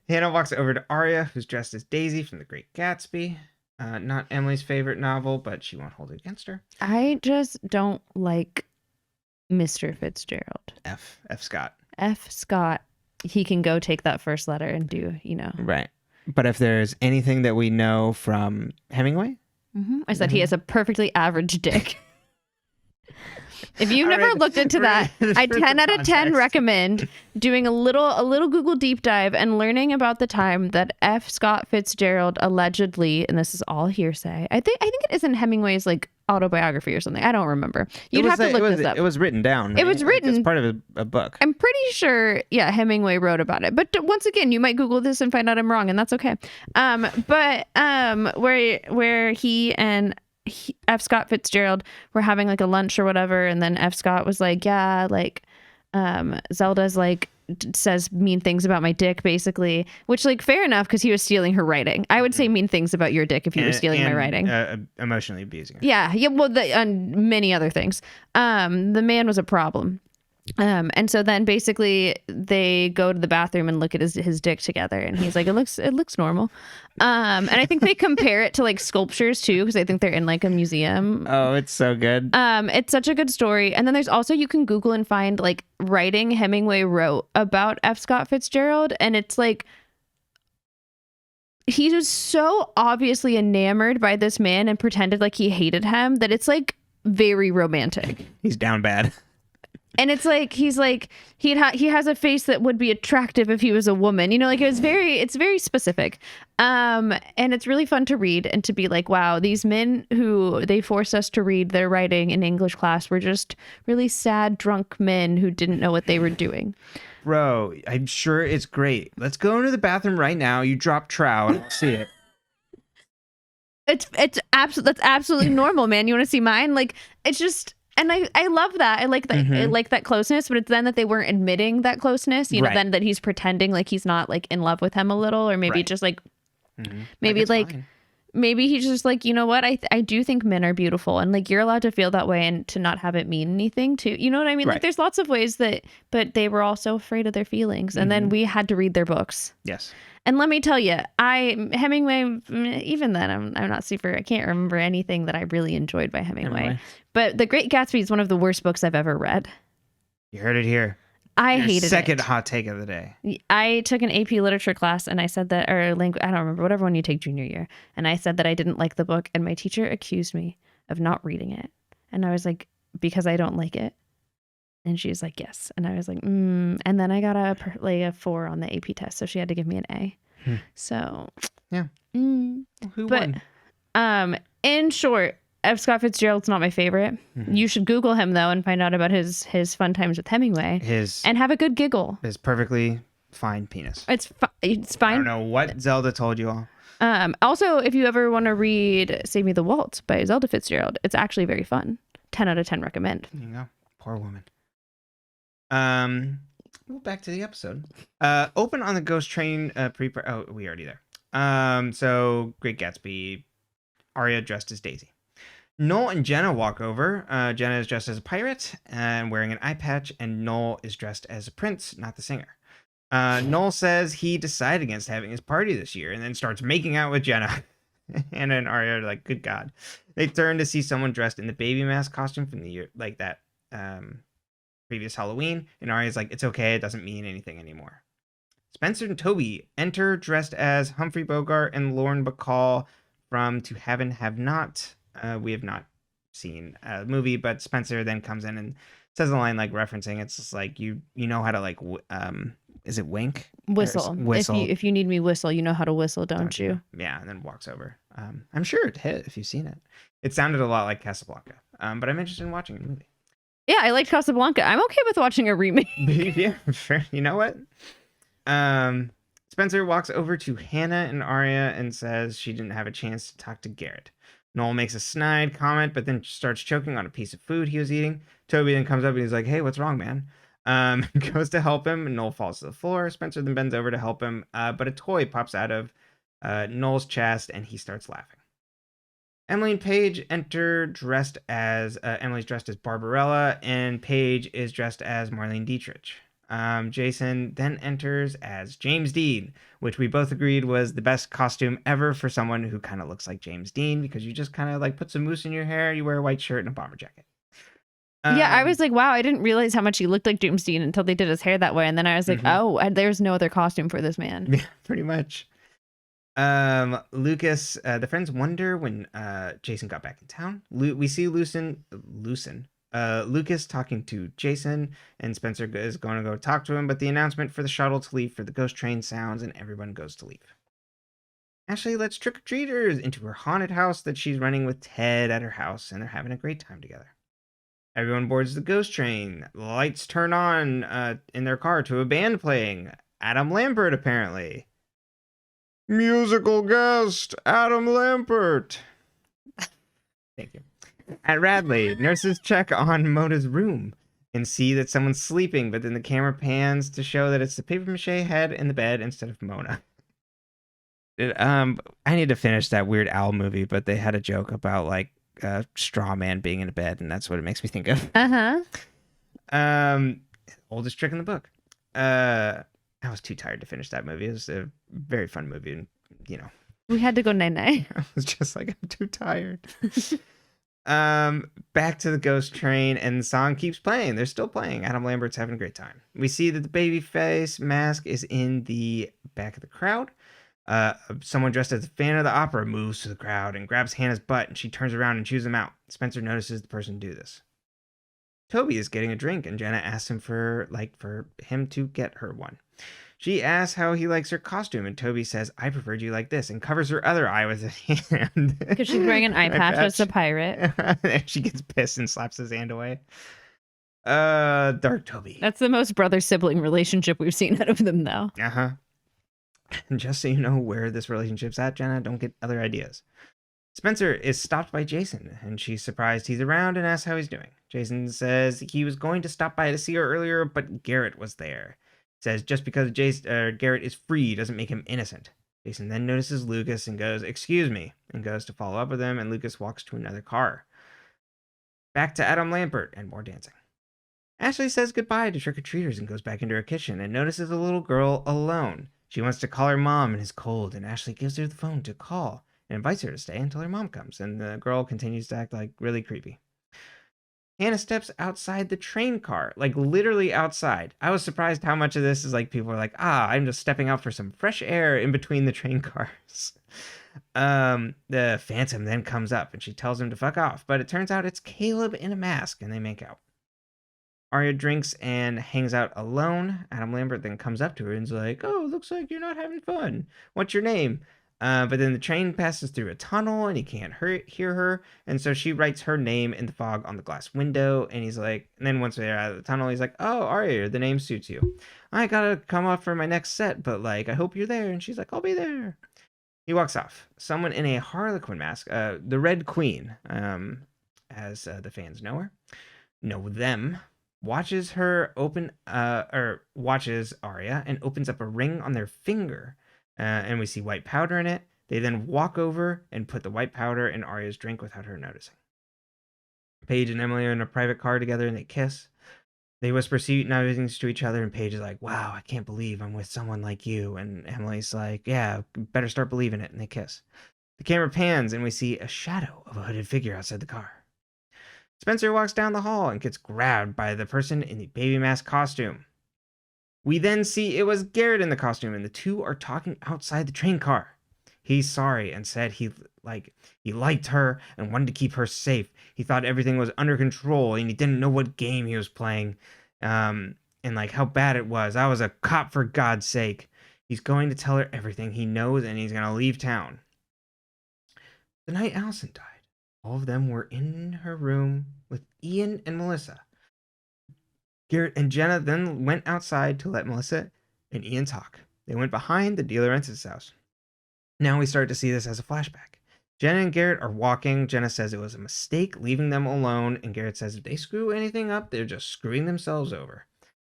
Hannah walks over to Aria, who's dressed as Daisy from The Great Gatsby. Not Emily's favorite novel, but she won't hold it against her. I just don't like Mr. Fitzgerald. F. Scott. F. Scott. He can go take that first letter and do, Right. But if there's anything that we know from Hemingway... Mm-hmm. I said he has a perfectly average dick. If you've never looked into that, I 10 out of 10 recommend doing a little Google deep dive and learning about the time that F. Scott Fitzgerald allegedly, and this is all hearsay, I think it is in Hemingway's autobiography or something. I don't remember. You'd have to look this up. It was written down. Right? It was written. It's part of a book. I'm pretty sure, Hemingway wrote about it. But once again, you might Google this and find out I'm wrong, and that's okay. Where he and F. Scott Fitzgerald were having a lunch or whatever, and then F. Scott was like, "Yeah, Zelda's says mean things about my dick, basically, which, like, fair enough, because he was stealing her writing. I would say mean things about your dick if you were stealing my writing. Emotionally abusing her. Yeah, well, and many other things. The man was a problem. And so then basically they go to the bathroom and look at his dick together, and he's like, it looks normal. And I think they compare it to like sculptures too, because I think they're in like a museum. Oh, it's so good. It's such a good story. And then there's also, you can Google and find like writing Hemingway wrote about F. Scott Fitzgerald, and it's like, he was so obviously enamored by this man and pretended like he hated him that it's like very romantic. He's down bad. And it's like, he's like, he has a face that would be attractive if he was a woman, you know, like it's very specific. And it's really fun to read and to be like, wow, these men who they forced us to read their writing in English class were just really sad, drunk men who didn't know what they were doing. Bro, I'm sure it's great. Let's go into the bathroom right now. You drop trow and I'll see it. That's absolutely normal, man. You want to see mine? Like, it's just... And I love that. I like that. I like that closeness, but it's then that they weren't admitting that closeness, you know, then that he's pretending like he's not like in love with him a little, or maybe just like, maybe like, maybe he's just like, you know what? I do think men are beautiful, and like, you're allowed to feel that way and to not have it mean anything too. You know what I mean? Like, there's lots of ways that, but they were all so afraid of their feelings. And then we had to read their books. Yes. And let me tell you, Hemingway, even then, I'm not super, I can't remember anything that I really enjoyed by Hemingway. But The Great Gatsby is one of the worst books I've ever read. You heard it here. I hated it. Second hot take of the day. I took an AP literature class, and I said that, or language, I don't remember, whatever one you take junior year. And I said that I didn't like the book, and my teacher accused me of not reading it. And I was like, because I don't like it. And she was like, yes. And I was like, And then I got a 4 on the AP test, so she had to give me an A. So, yeah. Who won? In short, F. Scott Fitzgerald's not my favorite. You should Google him, though, and find out about his fun times with Hemingway. And have a good giggle. His perfectly fine penis. It's fine. I don't know what Zelda told you all. Also, if you ever want to read Save Me the Waltz by Zelda Fitzgerald, it's actually very fun. 10 out of 10 recommend. There you go. Poor woman. Well, back to the episode. Open on the ghost train. Oh, we already there. So Great Gatsby. Aria dressed as Daisy. Noel and Jenna walk over. Jenna is dressed as a pirate and wearing an eye patch, and Noel is dressed as a prince, not the singer. Noel says he decided against having his party this year, and then starts making out with Jenna. Anna and Aria are like, good God. They turn to see someone dressed in the baby mask costume from the year, like that previous Halloween, and Aria's like, it's okay, it doesn't mean anything anymore. Spencer and Toby enter dressed as Humphrey Bogart and Lauren Bacall from To Have and Have Not. We have not seen a movie, but Spencer then comes in and says a line like referencing, it's just like, you know how to like, is it wink? Whistle. If you need me whistle, you know how to whistle, don't you? Yeah, and then walks over. I'm sure it hit if you've seen it. It sounded a lot like Casablanca, but I'm interested in watching the movie. Yeah, I liked Casablanca. I'm okay with watching a remake. Yeah, fair. You know what? Spencer walks over to Hannah and Aria and says she didn't have a chance to talk to Garrett. Noel makes a snide comment, but then starts choking on a piece of food he was eating. Toby then comes up and he's like, hey, what's wrong, man? Goes to help him, and Noel falls to the floor. Spencer then bends over to help him, but a toy pops out of Noel's chest, and he starts laughing. Emily and Paige enter dressed as, Emily's dressed as Barbarella, and Paige is dressed as Marlene Dietrich. Jason then enters as James Dean, which we both agreed was the best costume ever for someone who kind of looks like James Dean, because you just kind of like put some mousse in your hair, you wear a white shirt and a bomber jacket. Yeah, I was like, wow, I didn't realize how much he looked like James Dean until they did his hair that way. And then I was like, oh, there's no other costume for this man. Yeah, pretty much. Lucas, the friends wonder when Jason got back in town. We see Lucas talking to Jason, and Spencer is going to go talk to him, but the announcement for the shuttle to leave for the ghost train sounds, and everyone goes to leave. Ashley lets trick-or-treaters into her haunted house that she's running with Ted at her house, and they're having a great time together. Everyone boards the ghost train. The lights turn on in their car to a band playing. Adam Lambert, apparently. Musical guest, Adam Lambert. Thank you. At Radley, nurses check on Mona's room. and see that someone's sleeping, but then the camera pans to show that it's the papier-mâché head in the bed instead of Mona. I need to finish that Weird Al movie, but they had a joke about like a straw man being in a bed, and that's what it makes me think of. Oldest trick in the book. I was too tired to finish that movie. It was a very fun movie, and you know, we had to go night-night. I was just like, I'm too tired. Back to the ghost train, and the song keeps playing. They're still playing. Adam Lambert's having a great time. We see that the baby face mask is in the back of the crowd. Someone dressed as the Phantom of the Opera moves to the crowd and grabs Hannah's butt, and she turns around and chews him out. Spencer notices the person do this. Toby is getting a drink, and Jenna asks him for him to get her one. She asks how he likes her costume, and Toby says, I preferred you like this, and covers her other eye with his hand. Because she's wearing an eye patch as a pirate. And she gets pissed and slaps his hand away. Dark Toby. That's the most brother-sibling relationship we've seen out of them, though. Uh-huh. And just so you know where this relationship's at, Jenna, don't get other ideas. Spencer is stopped by Jason, and she's surprised he's around and asks how he's doing. Jason says he was going to stop by to see her earlier, but Garrett was there. Says just because Garrett is free doesn't make him innocent. Jason then notices Lucas and goes, excuse me, and goes to follow up with him, and Lucas walks to another car. Back to Adam Lambert and more dancing. Ashley says goodbye to trick-or-treaters and goes back into her kitchen and notices a little girl alone. She wants to call her mom and is cold, and Ashley gives her the phone to call and invites her to stay until her mom comes, and the girl continues to act like really creepy. Hannah steps outside the train car, like literally outside. I was surprised how much of this is like people are like, I'm just stepping out for some fresh air in between the train cars. The Phantom then comes up and she tells him to fuck off, but it turns out it's Caleb in a mask and they make out. Aria drinks and hangs out alone. Adam Lambert then comes up to her and is like, oh, looks like you're not having fun. What's your name? But then the train passes through a tunnel and he can't hear her. And so she writes her name in the fog on the glass window. And he's like, and then once they're out of the tunnel, he's like, oh, Aria, the name suits you. I gotta come off for my next set, but like, I hope you're there. And she's like, I'll be there. He walks off. Someone in a Harlequin mask, the Red Queen, as the fans know them, watches Aria and opens up a ring on their finger. And we see white powder in it. They then walk over and put the white powder in Aria's drink without her noticing. Paige and Emily are in a private car together and they kiss. They whisper sweet nothings to each other, and Paige is like, wow, I can't believe I'm with someone like you. And Emily's like, yeah, better start believing it. And they kiss. The camera pans and we see a shadow of a hooded figure outside the car. Spencer walks down the hall and gets grabbed by the person in the baby mask costume. We then see it was Garrett in the costume, and the two are talking outside the train car. He's sorry and said he liked her and wanted to keep her safe. He thought everything was under control, and he didn't know what game he was playing, and like how bad it was. I was a cop, for God's sake. He's going to tell her everything he knows, and he's going to leave town. The night Alison died, all of them were in her room with Ian and Melissa. Garrett and Jenna then went outside to let Melissa and Ian talk. They went behind the dealer Ensitz's house. Now we start to see this as a flashback. Jenna and Garrett are walking. Jenna says it was a mistake leaving them alone, and Garrett says if they screw anything up, they're just screwing themselves over.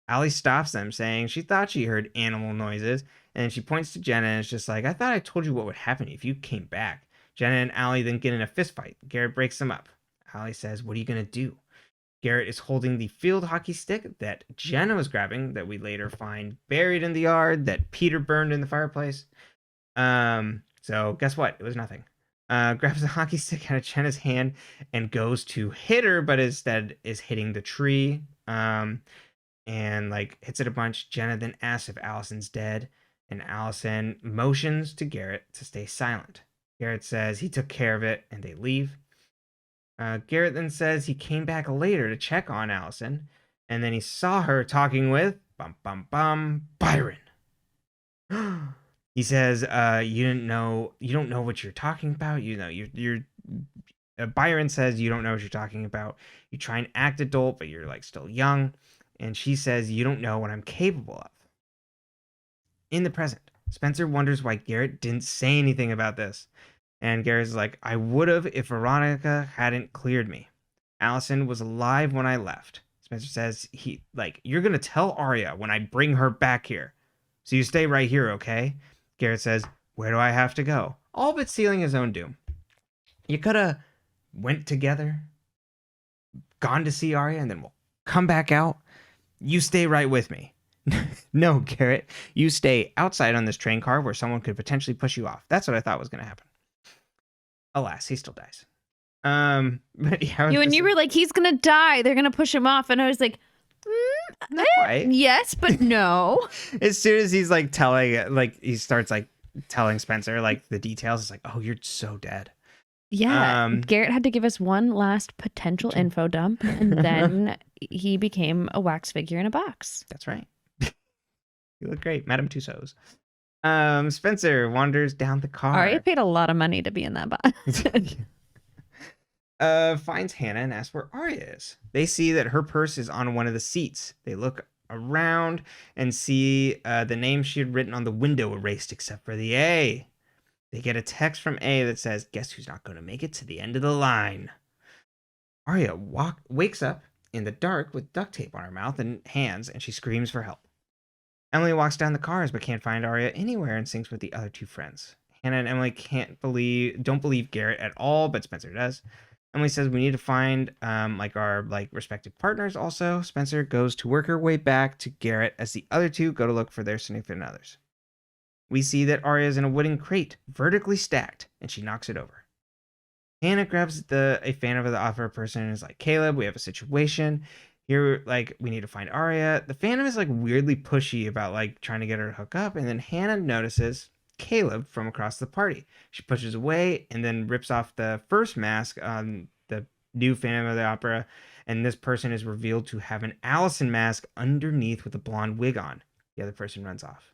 Allie stops them, saying she thought she heard animal noises, and she points to Jenna and is just like, I thought I told you what would happen if you came back. Jenna and Allie then get in a fist fight. Garrett breaks them up. Allie says, what are you going to do? Garrett is holding the field hockey stick that Jenna was grabbing, that we later find buried in the yard, that Peter burned in the fireplace. So guess what? It was nothing. Grabs the hockey stick out of Jenna's hand and goes to hit her, but instead is hitting the tree. And like hits it a bunch. Jenna then asks if Allison's dead, and Alison motions to Garrett to stay silent. Garrett says he took care of it, and they leave. Garrett then says he came back later to check on Alison, and then he saw her talking with Byron. He says, you don't know what you're talking about. Byron says you don't know what you're talking about. You try and act adult, but you're like still young. And she says, you don't know what I'm capable of. In the present, Spencer wonders why Garrett didn't say anything about this. And Garrett's like, I would have if Veronica hadn't cleared me. Alison was alive when I left. Spencer says, you're going to tell Aria when I bring her back here. So you stay right here, okay? Garrett says, where do I have to go? All but sealing his own doom. You could have went together, gone to see Aria, and then we'll come back out. You stay right with me. No, Garrett, you stay outside on this train car where someone could potentially push you off. That's what I thought was going to happen. Alas, he still dies. But yeah, you were like, he's going to die. They're going to push him off. And I was like, not quite. Yes, but no. As soon as he's like he starts like telling Spencer like the details, it's like, oh, you're so dead. Yeah. Garrett had to give us one last potential info dump, and then he became a wax figure in a box. That's right. You look great, Madame Tussauds. Spencer wanders down the car. Aria paid a lot of money to be in that box. Finds Hannah and asks where Aria is. They see that her purse is on one of the seats. They look around and see the name she had written on the window erased except for the A. They get a text from A that says, guess who's not going to make it to the end of the line? Aria wakes up in the dark with duct tape on her mouth and hands, and she screams for help. Emily walks down the cars but can't find Aria anywhere and sings with the other two friends. Hannah and Emily don't believe Garrett at all, but Spencer does. Emily says we need to find our respective partners also. Spencer goes to work her way back to Garrett as the other two go to look for their significant others. We see that Aria is in a wooden crate, vertically stacked, and she knocks it over. Hannah grabs a fan of the offer person and is like, Caleb, we have a situation. Here, we need to find Aria. The Phantom is weirdly pushy about trying to get her to hook up, and then Hannah notices Caleb from across the party. She pushes away and then rips off the first mask on the new Phantom of the Opera, and this person is revealed to have an Alison mask underneath with a blonde wig on. The other person runs off.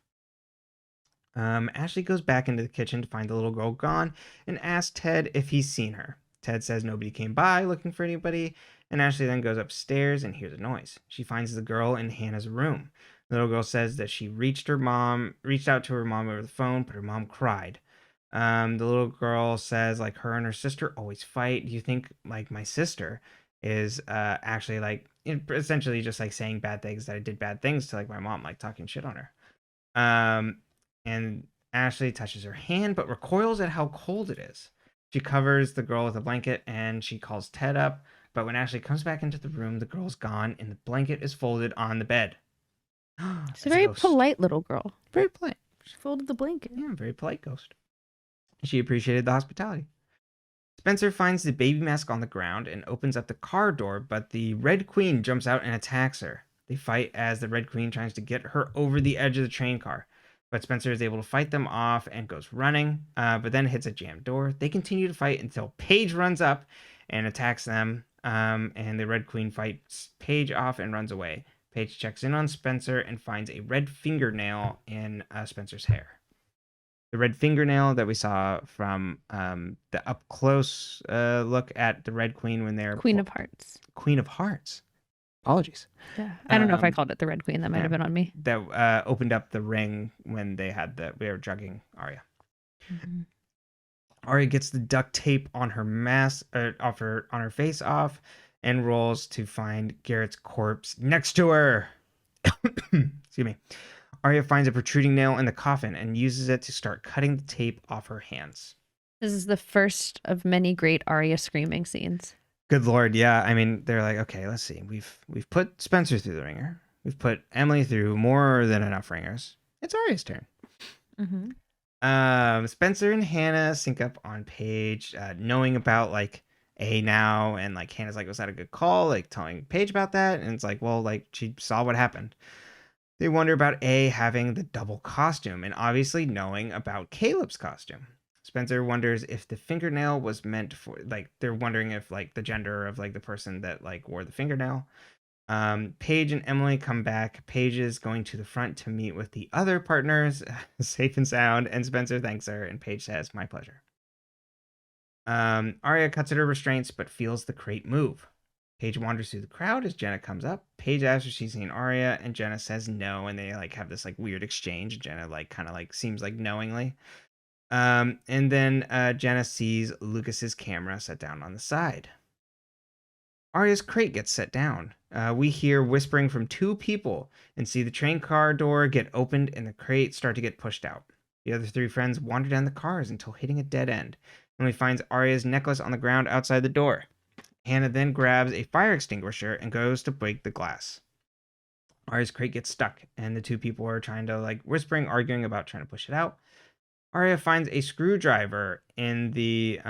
Ashley goes back into the kitchen to find the little girl gone and asks Ted if he's seen her. Ted says nobody came by looking for anybody, and Ashley then goes upstairs and hears a noise. She finds the girl in Hannah's room. The little girl says that she reached out to her mom over the phone, but her mom cried. The little girl says her and her sister always fight. Do you think my sister is actually essentially just saying bad things, that I did bad things to my mom, talking shit on her. And Ashley touches her hand but recoils at how cold it is. She covers the girl with a blanket and she calls Ted up, but when Ashley comes back into the room, the girl's gone and the blanket is folded on the bed. She's a very polite little girl. Very polite. She folded the blanket. Yeah, very polite ghost. She appreciated the hospitality. Spencer finds the baby mask on the ground and opens up the car door, but the Red Queen jumps out and attacks her. They fight as the Red Queen tries to get her over the edge of the train car, but Spencer is able to fight them off and goes running, but then hits a jammed door. They continue to fight until Paige runs up and attacks them, and the Red Queen fights Paige off and runs away. Paige checks in on Spencer and finds a red fingernail in Spencer's hair. The red fingernail that we saw from the up close look at the Red Queen when they're Queen of Hearts. Queen of Hearts. Apologies. Yeah, I don't know if I called it the Red Queen. That might have been on me. That opened up the ring when they were drugging Aria. Mm-hmm. Aria gets the duct tape on her mask, on her face off, and rolls to find Garrett's corpse next to her. Excuse me. Aria finds a protruding nail in the coffin and uses it to start cutting the tape off her hands. This is the first of many great Aria screaming scenes. Good Lord, yeah. I mean, they're like, okay, let's see. We've put Spencer through the ringer. We've put Emily through more than enough ringers. It's Aria's turn. Mm-hmm. Spencer and Hannah sync up on Paige, knowing about A now, and Hannah's was that a good call? Telling Paige about that, and it's well, she saw what happened. They wonder about A having the double costume, and obviously knowing about Caleb's costume. Spencer wonders if the fingernail was meant for, they're wondering if, the gender of, the person that, wore the fingernail. Paige and Emily come back. Paige is going to the front to meet with the other partners, safe and sound, and Spencer thanks her, and Paige says, my pleasure. Aria cuts at her restraints, but feels the crate move. Paige wanders through the crowd as Jenna comes up. Paige asks if she's seen Aria, and Jenna says no, and they, have this, weird exchange. Jenna, kind of, seems knowingly. And then Jenna sees Lucas's camera set down on the side. Aria's crate gets set down. We hear whispering from 2 people and see the train car door get opened and the crate start to get pushed out. The other 3 friends wander down the cars until hitting a dead end, when we find Aria's necklace on the ground outside the door. Hannah then grabs a fire extinguisher and goes to break the glass. Aria's crate gets stuck, and the 2 people are trying to, whispering, arguing about trying to push it out. Aria finds a screwdriver in the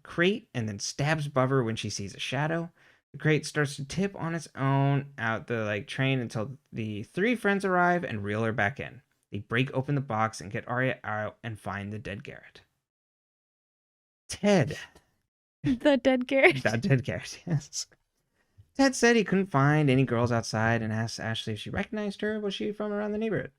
crate and then stabs Bubber when she sees a shadow. The crate starts to tip on its own out the train until the 3 friends arrive and reel her back in. They break open the box and get Aria out and find the dead Garrett. Ted. The dead Garrett. The dead Garrett, yes. Ted said he couldn't find any girls outside and asked Ashley if she recognized her. Was she from around the neighborhood?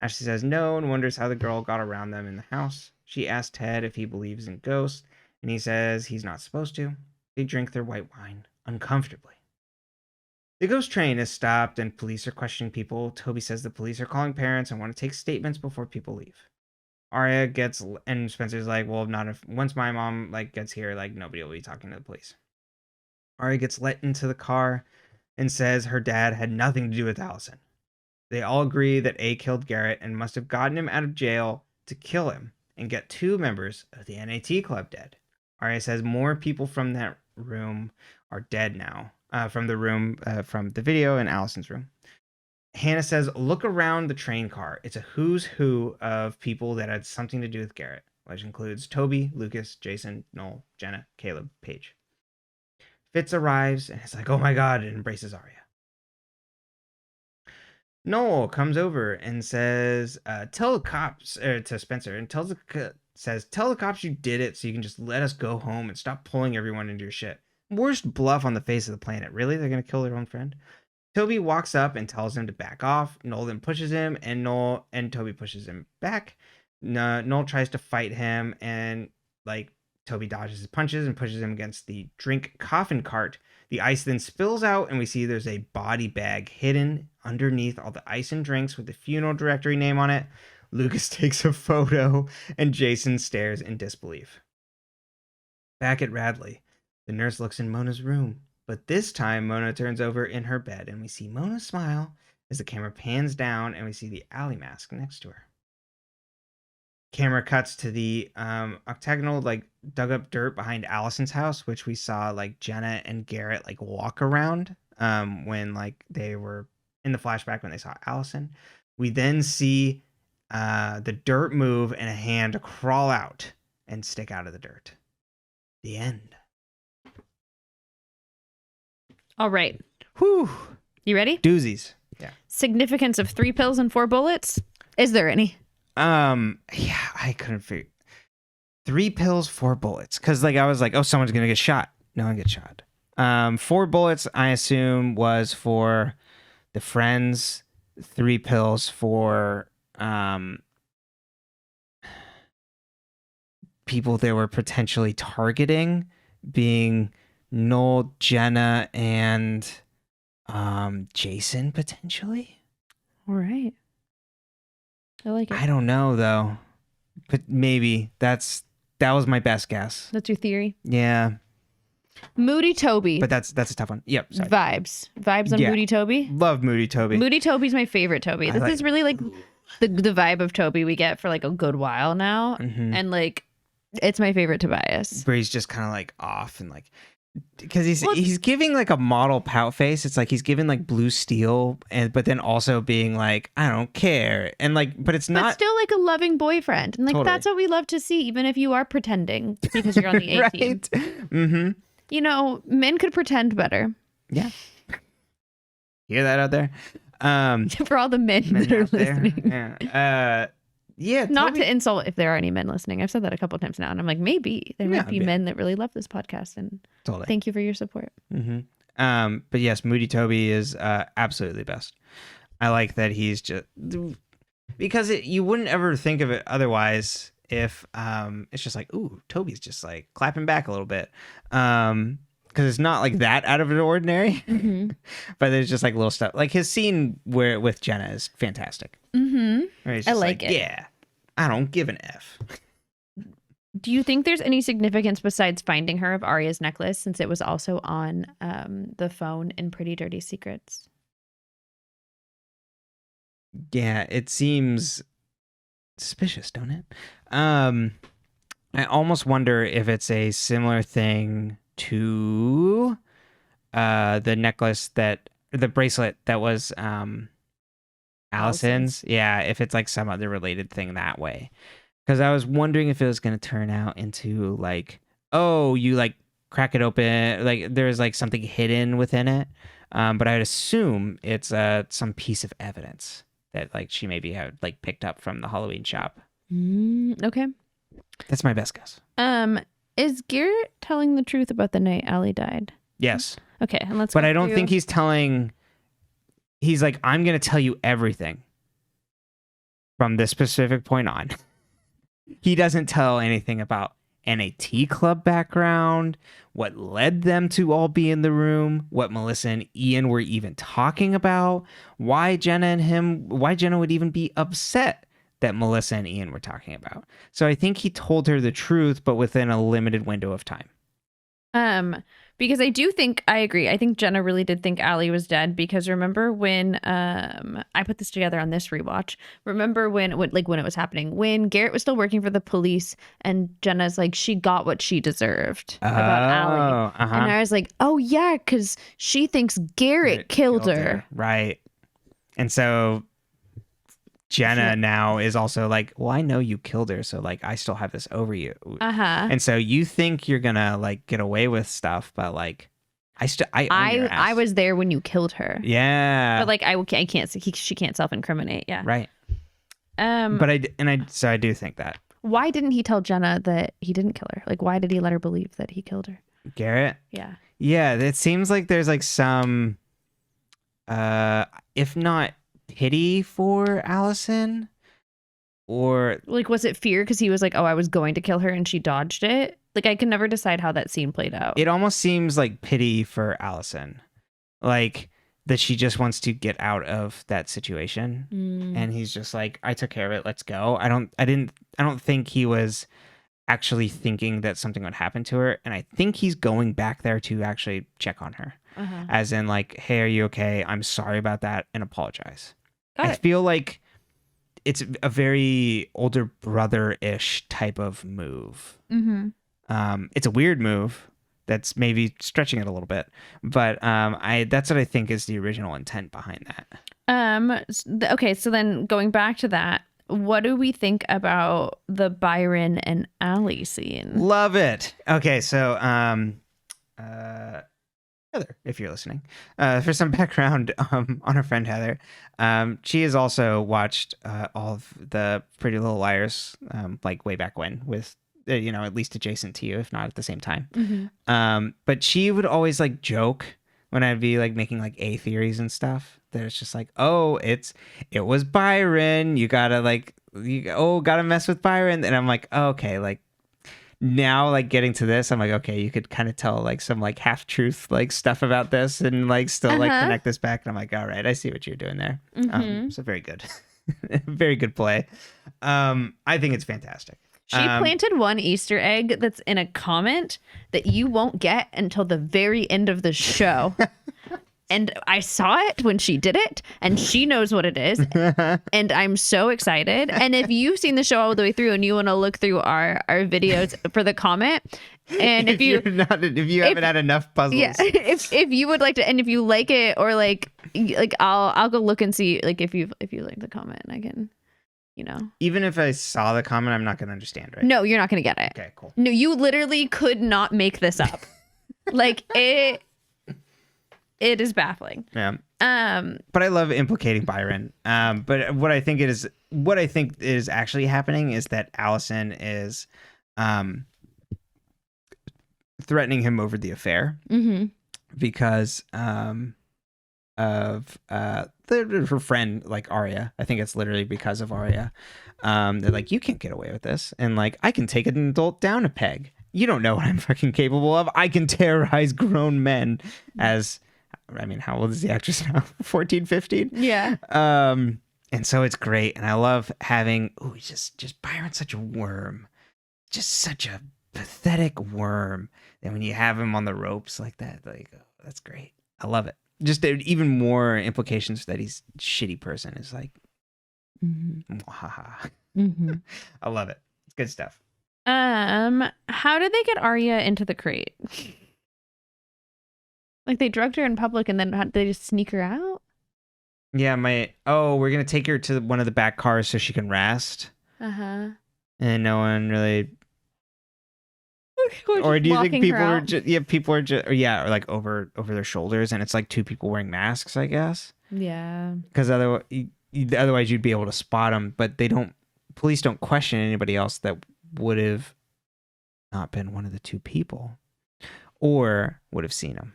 Ashley says no and wonders how the girl got around them in the house. She asks Ted if he believes in ghosts, and he says he's not supposed to. They drink their white wine uncomfortably. The ghost train is stopped and police are questioning people. Toby says the police are calling parents and want to take statements before people leave. Aria gets, and Spencer's like, well, not if, once my mom gets here, nobody will be talking to the police. Aria gets let into the car and says her dad had nothing to do with Alison. They all agree that A killed Garrett and must have gotten him out of jail to kill him and get 2 members of the NAT club dead. Aria says more people from that room are dead now, from the room, from the video in Alison's room. Hannah says, look around the train car. It's a who's who of people that had something to do with Garrett, which includes Toby, Lucas, Jason, Noel, Jenna, Caleb, Paige. Fitz arrives and is like, oh my God, and embraces Aria. Noel comes over and says, tell the cops, to Spencer, and tell the cops you did it so you can just let us go home and stop pulling everyone into your shit. Worst bluff on the face of the planet. Really? They're going to kill their own friend? Toby walks up and tells him to back off. Noel then pushes him, and Toby pushes him back. Noel tries to fight him, and Toby dodges his punches and pushes him against the drink coffin cart. The ice then spills out, and we see there's a body bag hidden underneath all the ice and drinks with the funeral directory name on it. Lucas takes a photo, and Jason stares in disbelief. Back at Radley, the nurse looks in Mona's room. But this time, Mona turns over in her bed, and we see Mona smile as the camera pans down, and we see the alley mask next to her. Camera cuts to the octagonal, dug up dirt behind Alison's house, which we saw, Jenna and Garrett, walk around when, they were in the flashback when they saw Alison. We then see the dirt move and a hand crawl out and stick out of the dirt. The end. All right. Whew. You ready? Doozies. Yeah. Significance of 3 pills and 4 bullets? Is there any? Yeah, I couldn't figure. 3 pills, 4 bullets. Because I was like, oh, someone's gonna get shot. No one gets shot. 4 bullets, I assume, was for the friends. 3 pills for people they were potentially targeting, being Noel, Jenna, and Jason, potentially. All right. I like it. I don't know, though. But maybe that was my best guess. That's your theory? Yeah. Moody Toby. But that's a tough one. Yep. Sorry. Vibes on Moody Toby? Love Moody Toby. Moody Toby's my favorite Toby. This is really the vibe of Toby we get for a good while now. Mm-hmm. And it's my favorite Tobias. Where he's just kind of off and because he's giving a model pout face. It's he's giving blue steel, but then also being I don't care, and but it's not. But still a loving boyfriend, and totally. That's what we love to see, even if you are pretending because you're on the A team. Right. Mm-hmm. You know, men could pretend better. Yeah. Hear that out there? For all the men that are listening. Yeah. Yeah. Not to insult if there are any men listening. I've said that a couple of times now, and I'm maybe there might be men that really love this podcast, and thank you for your support. Mm-hmm. But yes, Moody Toby is absolutely the best. I like that he's just because you wouldn't ever think of it otherwise if it's just ooh, Toby's just clapping back a little bit. Because it's not that out of the ordinary, mm-hmm. But there's just little stuff. His scene with Jenna is fantastic. Mm-hmm. I like it. Yeah, I don't give an F. Do you think there's any significance besides finding her of Aria's necklace, since it was also on the phone in Pretty Dirty Secrets? Yeah, it seems suspicious, don't it? I almost wonder if it's a similar thing to the necklace the bracelet that was Alison's. Yeah, if it's like some other related thing that way. Because I was wondering if it was going to turn out into like, oh, you like crack it open, like there's like something hidden within it. But I'd assume it's some piece of evidence that like she maybe had like picked up from the Halloween shop. Okay. That's my best guess. Is Garrett telling the truth about the night Allie died? Yes. Okay, and let's. But I don't think he's telling. He's like, I'm going to tell you everything from this specific point on. He doesn't tell anything about NAT club background, what led them to all be in the room, what Melissa and Ian were even talking about, why Jenna would even be upset that Melissa and Ian were talking about. So I think he told her the truth, but within a limited window of time. Because I do think, I agree. I think Jenna really did think Allie was dead, because remember when I put this together on this rewatch. Remember when it was happening, when Garrett was still working for the police and Jenna's like, she got what she deserved about Allie. And I was like, oh yeah, because she thinks Garrett killed her. Right. And so Jenna now is also like, well, I know you killed her, so like I still have this over you. And so you think you're gonna like get away with stuff, but like I was there when you killed her. Yeah. But like I can't. She can't self-incriminate. Yeah. Right. But I do think that. Why didn't he tell Jenna that he didn't kill her? Like, why did he let her believe that he killed her? Garrett? Yeah. Yeah. It seems like there's like some, if not pity for Alison, or like, was it fear because he was like, oh, I was going to kill her and she dodged it? Like, I can never decide how that scene played out. It almost seems like pity for Alison, like that she just wants to get out of that situation. And he's just like, I took care of it, let's go. I don't think he was actually thinking that something would happen to her, and I think he's going back there to actually check on her, as in like, hey, are you okay? I'm sorry about that, and apologize. I feel like it's a very older brother-ish type of move. It's a weird move that's maybe stretching it a little bit, but that's what I think is the original intent behind that. Okay, so then going back to that, what do we think about the Byron and Allie scene? Love it. Okay, so Heather, if you're listening, for some background on our friend Heather, she has also watched all of the Pretty Little Liars, like way back when, with at least adjacent to you, if not at the same time. But she would always like joke when I'd be like making like A theories and stuff, that it's just like, oh, it was Byron. You gotta gotta mess with Byron. And I'm like, oh, okay, like now, like getting to this, I'm like, okay, you could kind of tell like some like half truth like stuff about this and like still like connect this back. And I'm like, all right, I see what you're doing there. So very good, very good play. I think it's fantastic. She planted one Easter egg that's in a comment that you won't get until the very end of the show. And I saw it when she did it, and she knows what it is. And I'm so excited. And if you've seen the show all the way through and you want to look through our videos for the comment, and if you haven't had enough puzzles, yeah, if you would like to, and if you like it, or like I'll go look and see like if you like the comment, and I can. Even if I saw the comment, I'm not going to understand, right? No, you're not going to get it. Okay, cool. No, you literally could not make this up. Like it is baffling. Yeah. But I love implicating Byron. But what I think is actually happening is that Alison is threatening him over the affair because of her friend, like Aria. I think it's literally because of Aria. They're like, you can't get away with this, and like, I can take an adult down a peg. You don't know what I'm fucking capable of. I can terrorize grown men. How old is the actress now? 14, 15? Yeah. And so it's great, and I love having just Byron's such a worm. just such a pathetic worm. And when you have him on the ropes like that, like, oh, that's great. I love it. Just even more implications that he's a shitty person is like, haha. I love it. It's good stuff. How did they get Aria into the crate? Like they drugged her in public and then did they just sneak her out? Yeah, we're gonna take her to one of the back cars so she can rest. Uh-huh. And no one really. Or do you think people are just or like over their shoulders, and it's like two people wearing masks, I guess? Yeah. Because otherwise you'd be able to spot them, but police don't question anybody else that would have not been one of the two people or would have seen them.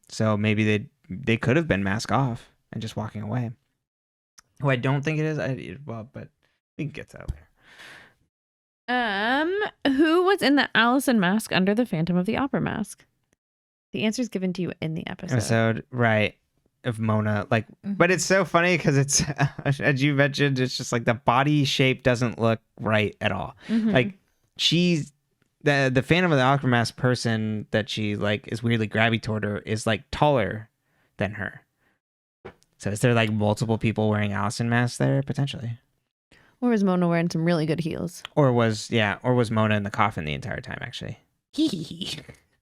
So maybe they could have been mask off and just walking away. Who I don't think it is. But we can get to that later. Who was in the Alison mask under the Phantom of the Opera mask? The answer is given to you in the episode. Right, of Mona. Like, but it's so funny because it's, as you mentioned, it's just like the body shape doesn't look right at all. Like she's the Phantom of the Opera mask person that she like is weirdly grabby toward her is like taller than her. So is there like multiple people wearing Alison masks there potentially? Or was Mona wearing some really good heels? Or was Mona in the coffin the entire time, actually?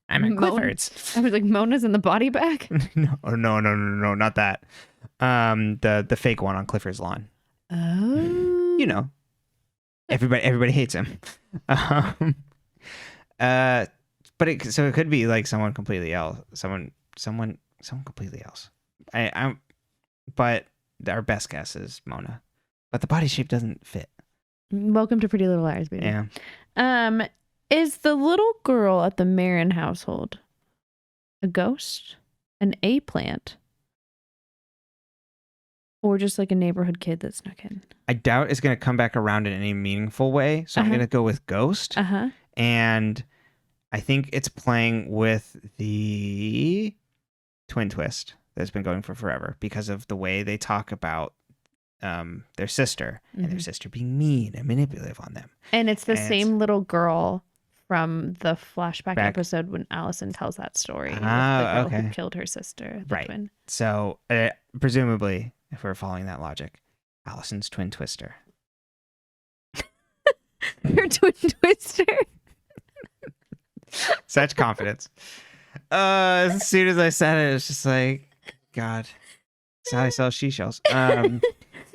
I'm at Clifford's. I was like, Mona's in the body bag? No, not that. The fake one on Clifford's lawn. Oh. You know. Everybody hates him. But it could be like someone completely else. Someone completely else. But our best guess is Mona. But the body shape doesn't fit. Welcome to Pretty Little Liars, baby. Yeah. Is the little girl at the Marin household a ghost, an A-plant, or just like a neighborhood kid that snuck in? I doubt it's going to come back around in any meaningful way. So I'm going to go with ghost. And I think it's playing with the twin twist that's been going for forever because of the way they talk about their sister and their sister being mean and manipulative on them. And it's the same little girl from the flashback episode when Alison tells that story. The girl who killed her sister. Right. Twin. So presumably, if we're following that logic, Alison's twin twister. Her twin twister. Such confidence. As soon as I said it, it's just like, God, Sally sells seashells.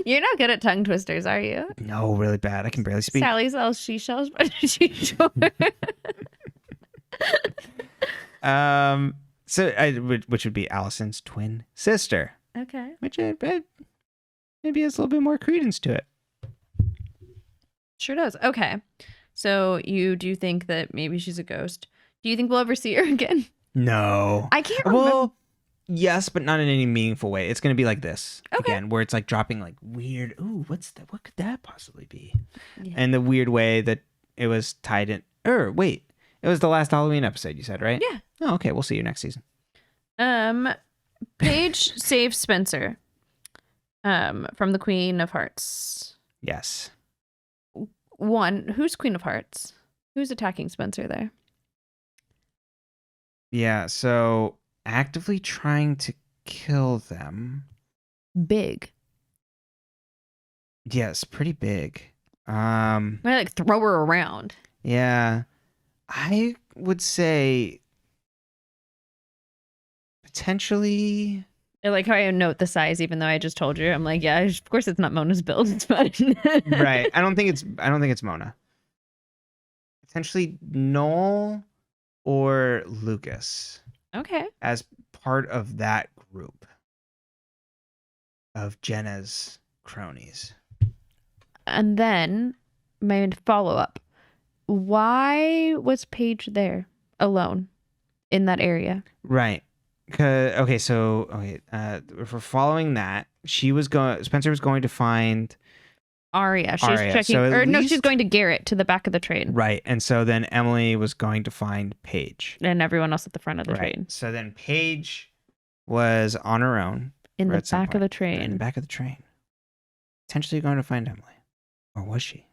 You're not good at tongue twisters, are you? No, really bad. I can barely speak. Sally sells seashells, but she's sure. Which would be Alison's twin sister. Okay. Which maybe has a little bit more credence to it. Sure does. Okay. So you do think that maybe she's a ghost. Do you think we'll ever see her again? No. I can't remember. Well, yes, but not in any meaningful way. It's going to be like this again, where it's like dropping like weird. Ooh, what's that? What could that possibly be? Yeah. And the weird way that it was tied in. Wait, it was the last Halloween episode. You said, right? Yeah. Oh, okay. We'll see you next season. Paige saves Spencer, from the Queen of Hearts. Yes. Who's Queen of Hearts? Who's attacking Spencer there? Yeah. So. Actively trying to kill them. Big. Yes, pretty big. Might like throw her around. Yeah. I would say potentially. I like how I note the size, even though I just told you. I'm like, yeah, of course it's not Mona's build. It's fine. Right. I don't think it's Mona. Potentially Noel or Lucas. Okay. As part of that group of Jenna's cronies. And then my follow-up. Why was Paige there alone in that area? Right. If we're following that, Spencer was going to find Aria. She's Aria. checking, she's going to Garrett to the back of the train. Right. And so then Emily was going to find Paige. And everyone else at the front of the train. So then Paige was on her own. In the back of the train. In the back of the train. Potentially going to find Emily. Or was she?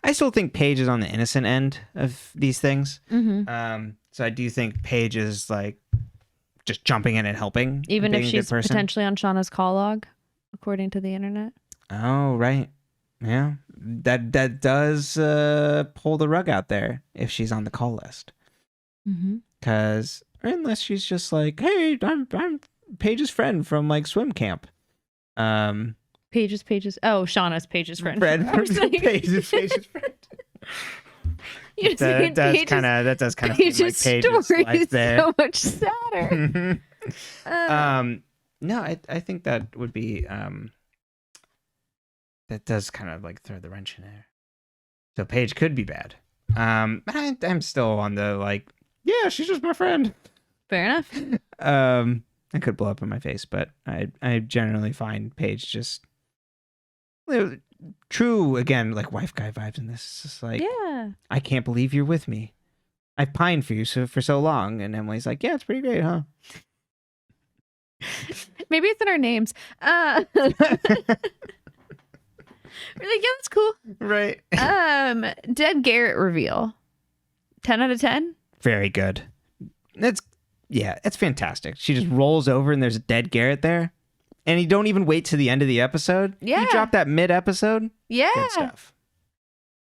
I still think Paige is on the innocent end of these things. Mm-hmm. So I do think Paige is like just jumping in and helping. Even and if being a good she's person. potentially on Shauna's call log, according to the internet. Oh, right. Yeah. That does pull the rug out there if she's on the call list. Mm-hmm. Because unless she's just like, hey, I'm Paige's friend from like swim camp. Paige's. Oh, Shauna's Paige's friend. Paige's friend. That does kind of seem like Paige's life there. So much sadder. No, I think that would be that does kind of like throw the wrench in there. So Paige could be bad. But I'm still on the like, yeah, she's just my friend. Fair enough. I could blow up in my face, but I generally find Paige just true again, like wife guy vibes in this. It's just like, yeah, I can't believe you're with me. I've pined for you for so long, and Emily's like, yeah, it's pretty great, huh? Maybe it's in our names. We're like, yeah, that's cool. Right. Dead Garrett reveal. 10 out of 10. Very good. It's fantastic. She just rolls over and there's a dead Garrett there. And you don't even wait to the end of the episode. Yeah. You drop that mid-episode. Yeah. Good stuff.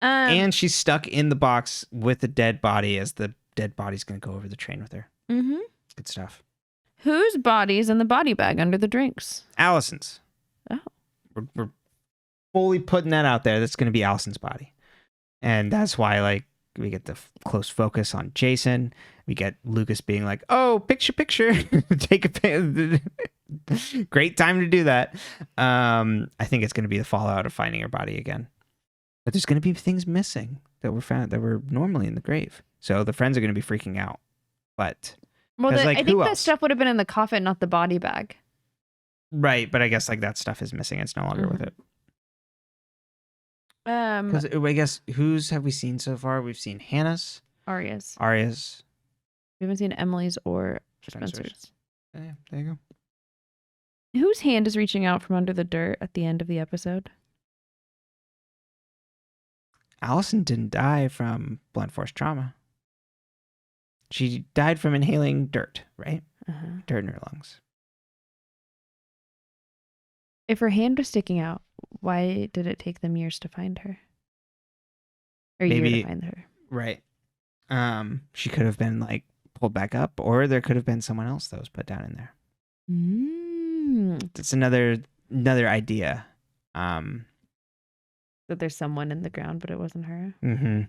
And she's stuck in the box with the dead body as the dead body's going to go over the train with her. Mm-hmm. Good stuff. Whose body's in the body bag under the drinks? Alison's. Oh. We're fully putting that out there. That's going to be Alison's body. And that's why, like, we get the close focus on Jason. We get Lucas being like, oh, picture. Take a great time to do that. I think it's going to be the fallout of finding her body again. But there's going to be things missing that were found that were normally in the grave. So the friends are going to be freaking out. But well, like, I think that stuff would have been in the coffin, not the body bag. Right, but I guess like that stuff is missing. It's no longer with it. Because I guess whose have we seen so far? We've seen Hannah's, Arias. We haven't seen Emily's or Spencer's. Yeah, there you go. Whose hand is reaching out from under the dirt at the end of the episode? Alison didn't die from blunt force trauma. She died from inhaling dirt, right? Uh-huh. Dirt in her lungs. If her hand was sticking out, why did it take them years to find her? Or Maybe, year to find her? Right. She could have been like pulled back up, or there could have been someone else that was put down in there. That's another idea. That there's someone in the ground, but it wasn't her. Mm-hmm.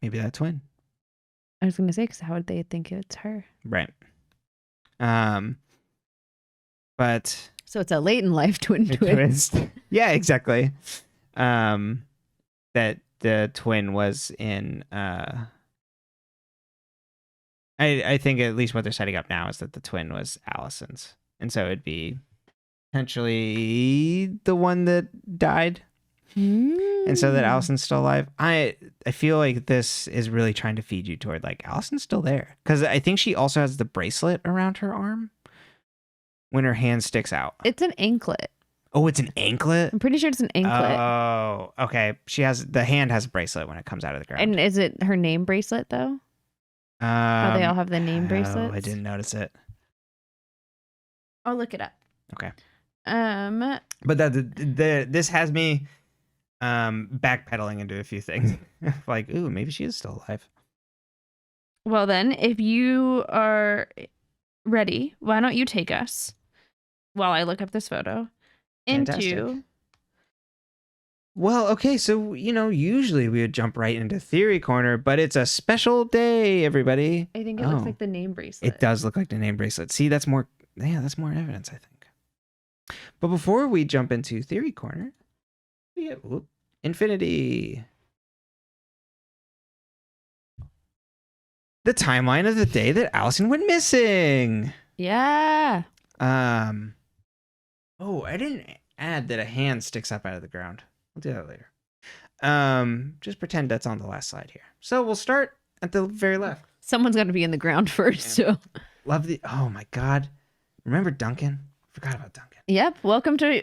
Maybe that twin. I was going to say, because how would they think it's her? Right. But so it's a late in life twist. Yeah, exactly. That the twin was in. I think at least what they're setting up now is that the twin was Alison's, and so it'd be potentially the one that died, and so that Alison's still alive. I feel like this is really trying to feed you toward like Alison's still there, because I think she also has the bracelet around her arm when her hand sticks out. It's an anklet. Oh, it's an anklet? I'm pretty sure it's an anklet. Oh, okay. The hand has a bracelet when it comes out of the ground. And is it her name bracelet though? How they all have the name bracelets? Oh, I didn't notice it. I'll look it up. Okay. But this has me backpedaling into a few things. Like, ooh, maybe she is still alive. Well then, if you are ready, why don't you take us while I look up this photo into... Well, okay, so, usually we would jump right into Theory Corner, but it's a special day, everybody. I think it looks like the name bracelet. It does look like the name bracelet. See, that's more evidence, I think. But before we jump into Theory Corner, we have Infinity. The timeline of the day that Alison went missing. Yeah. Oh, I didn't add that a hand sticks up out of the ground. We'll do that later. Just pretend that's on the last slide here. So we'll start at the very left. Someone's got to be in the ground first. Yeah. So oh my God. Remember Duncan Forgot about Duncan. Yep. Welcome to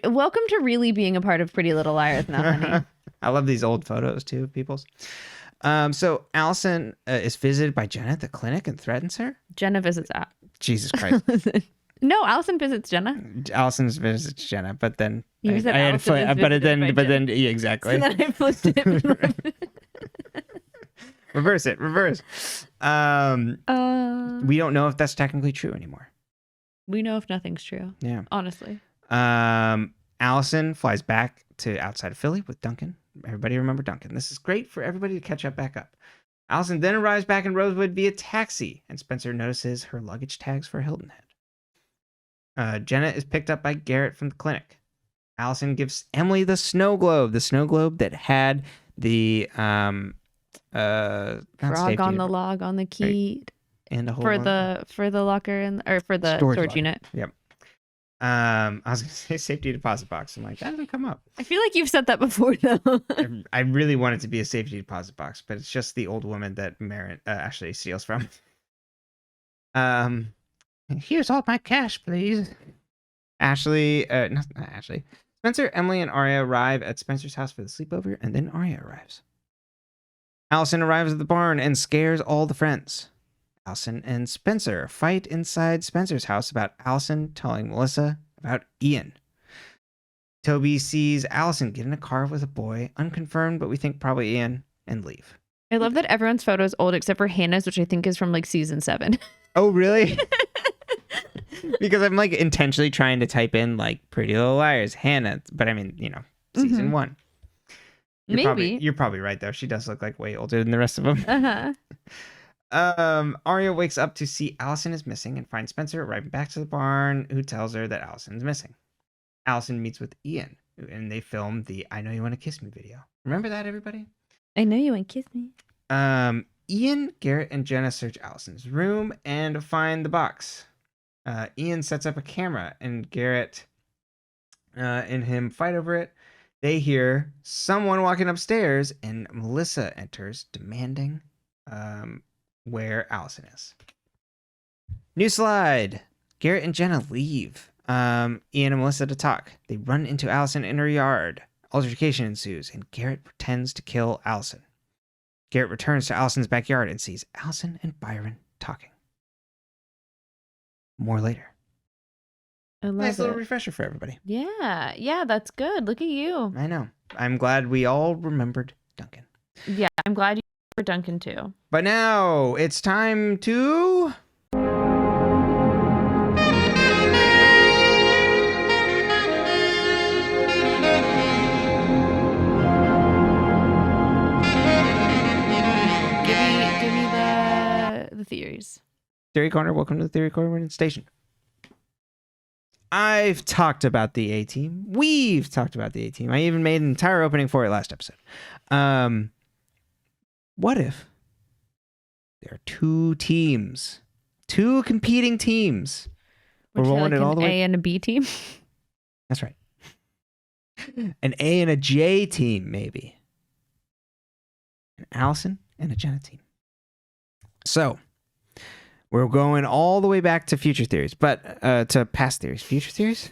really being a part of Pretty Little Liars now, honey. I love these old photos too, people's. So Alison is visited by Jenna at the clinic and threatens her. Jenna visits Jesus Christ. No, Alison visits Jenna. Alison visits Jenna, but then You said Alison is but visited by then Jenna. yeah, exactly. And then I flipped it. Reverse. We don't know if that's technically true anymore. We know if nothing's true. Yeah. Honestly. Alison flies back to outside of Philly with Duncan. Everybody remember Duncan. This is great for everybody to catch up back up. Alison then arrives back in Rosewood via taxi, and Spencer notices her luggage tags for Hilton Head. Jenna is picked up by Garrett from the clinic. Alison gives Emily the snow globe that had the Frog on the log on the key, right. And a whole for the locker or for the storage unit. Yep. I was gonna say safety deposit box. I'm like, that doesn't come up. I feel like you've said that before though. I really want it to be a safety deposit box, but it's just the old woman that Merritt actually steals from. Here's all my cash, please. Not Ashley. Spencer, Emily, and Aria arrive at Spencer's house for the sleepover, and then Aria arrives. Alison arrives at the barn and scares all the friends. Alison and Spencer fight inside Spencer's house about Alison telling Melissa about Ian. Toby sees Alison get in a car with a boy, unconfirmed, but we think probably Ian, and leave. I love that everyone's photo is old except for Hannah's, which I think is from like season 7. Oh, really? Because I'm like intentionally trying to type in like Pretty Little Liars, Hannah, but I mean, season 1. You're probably right though. She does look like way older than the rest of them. Aria wakes up to see Alison is missing and finds Spencer arriving back to the barn, who tells her that Alison is missing. Alison meets with Ian, and they film the "I Know You Want to Kiss Me" video. Remember that, everybody? I know you want to kiss me. Ian, Garrett, and Jenna search Alison's room and find the box. Ian sets up a camera, and Garrett and him fight over it. They hear someone walking upstairs, and Melissa enters, demanding where Alison is. New slide. Garrett and Jenna leave Ian and Melissa to talk. They run into Alison in her yard. Altercation ensues, and Garrett pretends to kill Alison. Garrett returns to Alison's backyard and sees Alison and Byron talking. More later. Nice little refresher for everybody. Yeah, that's good. Look at you. I know. I'm glad we all remembered Duncan. Yeah, I'm glad you remembered Duncan too. But now it's time to... Give me the theories. Theory Corner. Welcome to the Theory Corner station. I've talked about the A-Team. We've talked about the A-Team. I even made an entire opening for it last episode. What if there are two teams, two competing teams? We're rolling it all the way. A and a B team. That's right. An A and a J team, maybe. An Alison and a Jenna team. So we're going all the way back to future theories, but to past theories. Future theories?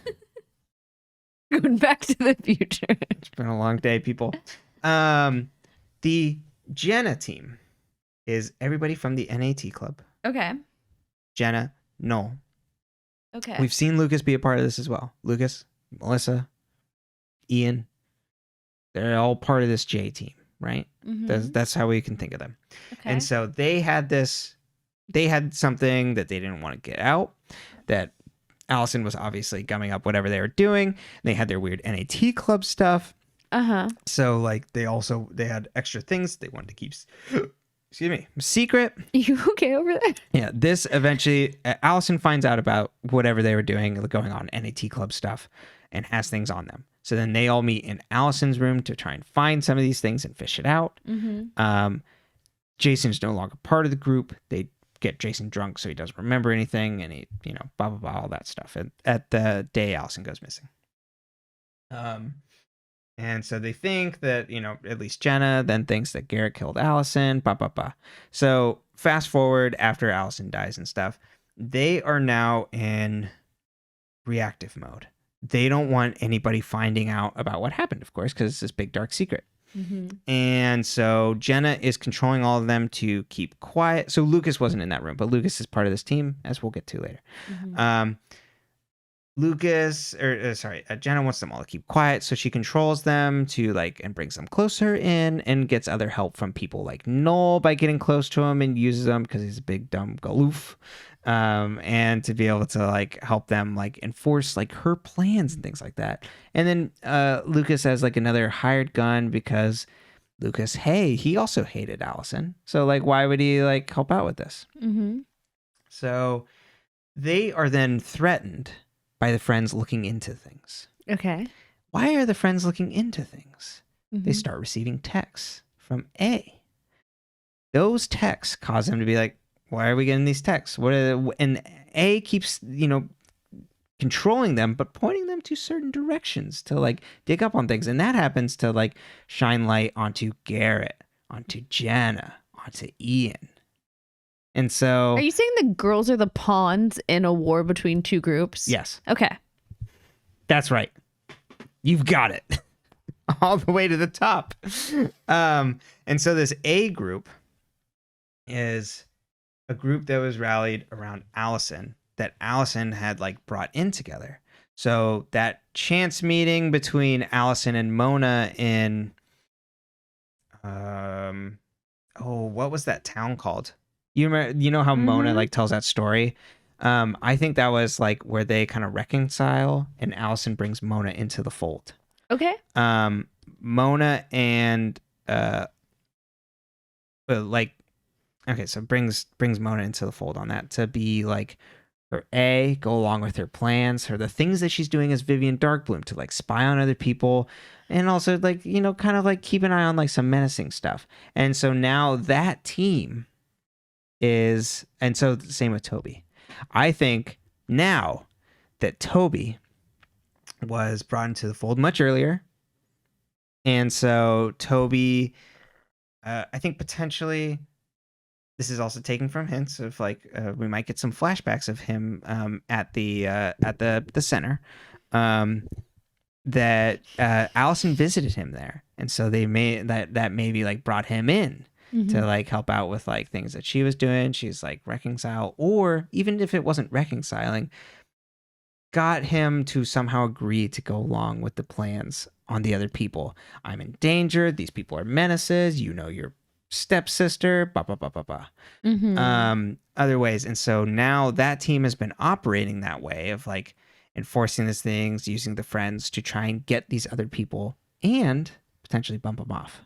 Going back to the future. It's been a long day, people. The Jenna team is everybody from the NAT club. Okay. Jenna, Noel. Okay. We've seen Lucas be a part of this as well. Lucas, Melissa, Ian. They're all part of this J team, right? Mm-hmm. That's how we can think of them. Okay. And so they had something that they didn't want to get out, that Alison was obviously gumming up whatever they were doing. They had their weird NAT club stuff. So like they had extra things they wanted to keep secret. You okay over there? Yeah, this eventually Alison finds out about whatever they were doing going on, NAT club stuff, and has things on them. So then they all meet in Alison's room to try and find some of these things and fish it out. Mm-hmm. Jason's no longer part of the group. They get Jason drunk so he doesn't remember anything, and he, blah, blah, blah, all that stuff at the day Alison goes missing. And so they think that, at least Jenna then thinks that Garrett killed Alison, blah, blah, blah. So fast forward after Alison dies and stuff, they are now in reactive mode. They don't want anybody finding out about what happened, of course, because it's this big dark secret. And so Jenna is controlling all of them to keep quiet. So Lucas wasn't in that room, but Lucas is part of this team, as we'll get to later. Jenna wants them all to keep quiet, so she controls them to like and brings them closer in and gets other help from people like Noel by getting close to him and uses them because he's a big dumb galoof. And to be able to like help them like enforce like her plans and things like that. And then Lucas has like another hired gun because Lucas, he also hated Alison. So like, why would he like help out with this? So they are then threatened by the friends looking into things. Okay. Why are the friends looking into things? They start receiving texts from A. Those texts cause them to be like, why are we getting these texts? And A keeps, controlling them, but pointing them to certain directions to like dig up on things. And that happens to like shine light onto Garrett, onto Jenna, onto Ian. And so... Are you saying the girls are the pawns in a war between two groups? Yes. Okay. That's right. You've got it. All the way to the top. And so this A group is a group that was rallied around Alison that Alison had like brought in together. So that chance meeting between Alison and Mona in what was that town called? You remember, how Mona like tells that story? I think that was like where they kind of reconcile and Alison brings Mona into the fold. Okay. Mona and so brings Mona into the fold on that to be like her go along with her plans, the things that she's doing as Vivian Darkbloom to like spy on other people and also like, kind of like keep an eye on like some menacing stuff. And so now that team is, and so same with Toby. I think now that Toby was brought into the fold much earlier. And so Toby, I think potentially this is also taken from hints of like we might get some flashbacks of him at the center. That Alison visited him there, and so they that maybe like brought him in to like help out with like things that she was doing. She's like reconcile, or even if it wasn't reconciling, got him to somehow agree to go along with the plans on the other people. I'm in danger. These people are menaces. Your stepsister. Other ways. And so now that team has been operating that way of like enforcing these things, using the friends to try and get these other people and potentially bump them off.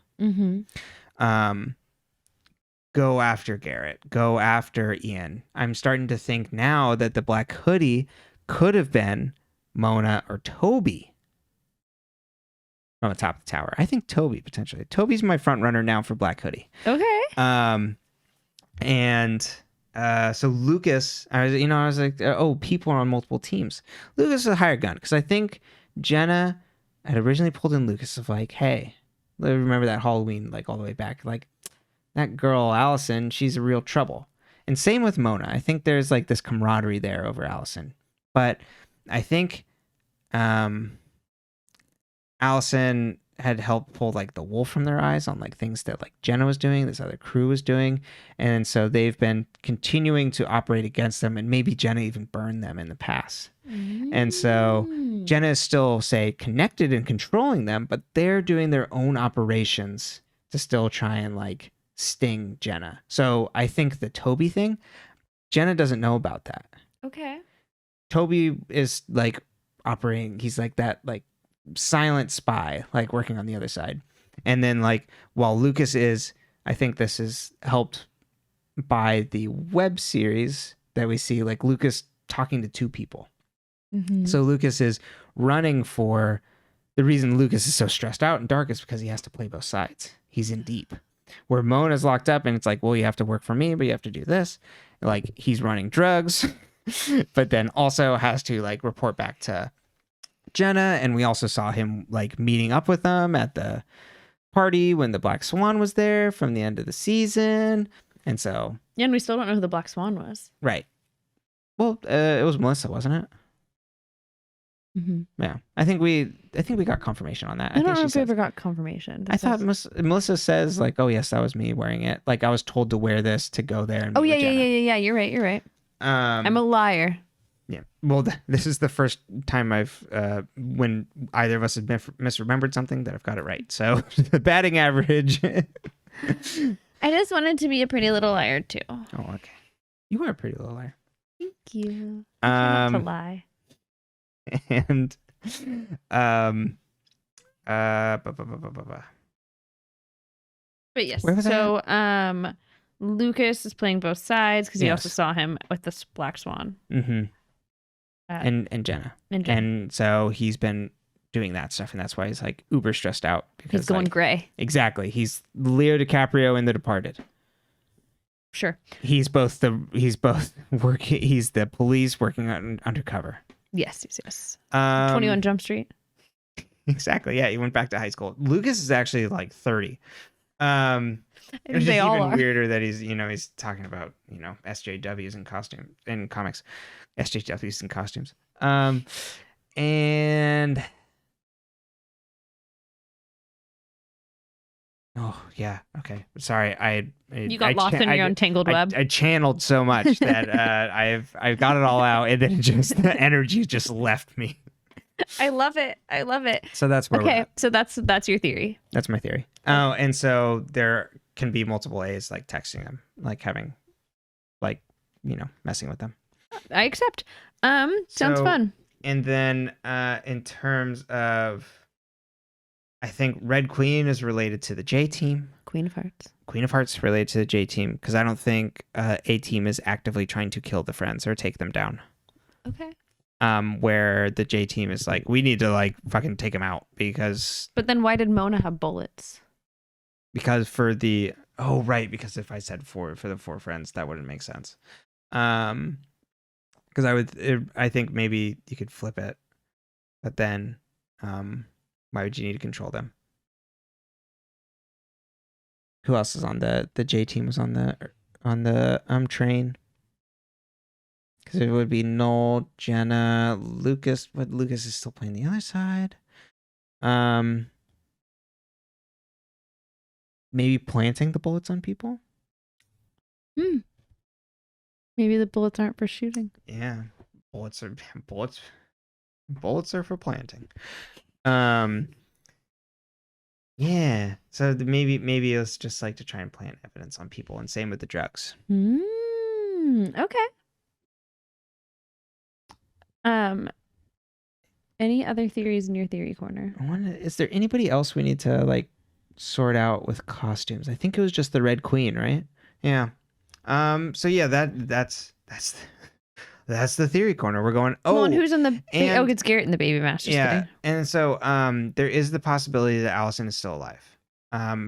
Go after Garrett. Go after Ian. I'm starting to think now that the Black Hoodie could have been Mona or Toby from the top of the tower. I think Toby potentially. Toby's my front runner now for Black Hoodie. Okay. So Lucas, I was like, people are on multiple teams. Lucas is a higher gun because I think Jenna had originally pulled in Lucas of like, hey, remember that Halloween like all the way back, like that girl Alison, she's a real trouble. And same with Mona. I think there's like this camaraderie there over Alison. But I think Alison had helped pull like the wool from their eyes on like things that like Jenna was doing, this other crew was doing. And so they've been continuing to operate against them, and maybe Jenna even burned them in the past. And so Jenna is still, say, connected and controlling them, but they're doing their own operations to still try and like sting Jenna. So I think the Toby thing, Jenna doesn't know about that. Okay. Toby is like operating, he's like that like silent spy, like working on the other side. And then like while Lucas is, I think this is helped by the web series that we see, like Lucas talking to two people. So Lucas is running for, the reason Lucas is so stressed out and dark is because he has to play both sides. He's in deep. Where Mona's locked up and it's like, well, you have to work for me, but you have to do this. Like he's running drugs, but then also has to like report back to Jenna. And we also saw him like meeting up with them at the party when the Black Swan was there from the end of the season. And so, yeah, and we still don't know who the Black Swan was. Right. Well, it was Melissa, wasn't it? Mm-hmm. Yeah, I think we got confirmation on that. I don't know if we ever got confirmation. I thought Melissa says like, "Oh yes, that was me wearing it." Like I was told to wear this to go there. And yeah. You're right. I'm a liar. Yeah. Well, this is the first time I've when either of us have misremembered something that I've got it right. So the batting average. I just wanted to be a pretty little liar too. Oh, okay. You are a pretty little liar. Thank you. I try not to lie. And But yes, so Lucas is playing both sides because he also saw him with this black swan. Mm-hmm. And Jenna. And so he's been doing that stuff, and that's why he's like uber stressed out. Because he's going gray. Exactly. He's Leo DiCaprio in The Departed. Sure. He's both he's the police working undercover. Yes. 21 Jump Street. Exactly. Yeah, he went back to high school. Lucas is actually like 30. It's they all even are. weirder that he's talking about, SJWs in comics. SJWs in costumes. And oh yeah, okay. Sorry, you got lost in your own tangled web. I channeled so much that I've got it all out, and then the energy just left me. I love it. So that's where we're at. So that's your theory. That's my theory. Oh, and so there can be multiple ways, like texting them, like having, like, messing with them. I accept. Sounds fun. And then in terms of, I think Red Queen is related to the J Team. Queen of Hearts. Queen of Hearts related to the J Team, because I don't think A Team is actively trying to kill the friends or take them down. Okay. Where the J Team is like, we need to like fucking take him out because. But then why did Mona have bullets? Because because if I said for the 4 friends, that wouldn't make sense. Because I think maybe you could flip it, but then why would you need to control them? Who else is on the J Team was on the train? Because it would be Noel, Jenna, Lucas. But Lucas is still playing the other side. Maybe planting the bullets on people. Maybe the bullets aren't for shooting. Yeah, bullets are for planting. Yeah. So maybe it's just like to try and plant evidence on people, and same with the drugs. Okay. Any other theories in your theory corner? Is there anybody else we need to like sort out with costumes? I think it was just the Red Queen, right? Yeah. So yeah, that's the theory corner. We're going. Oh, well, and who's in the? It's Garrett in the baby mask. Just kidding. And so there is the possibility that Alison is still alive,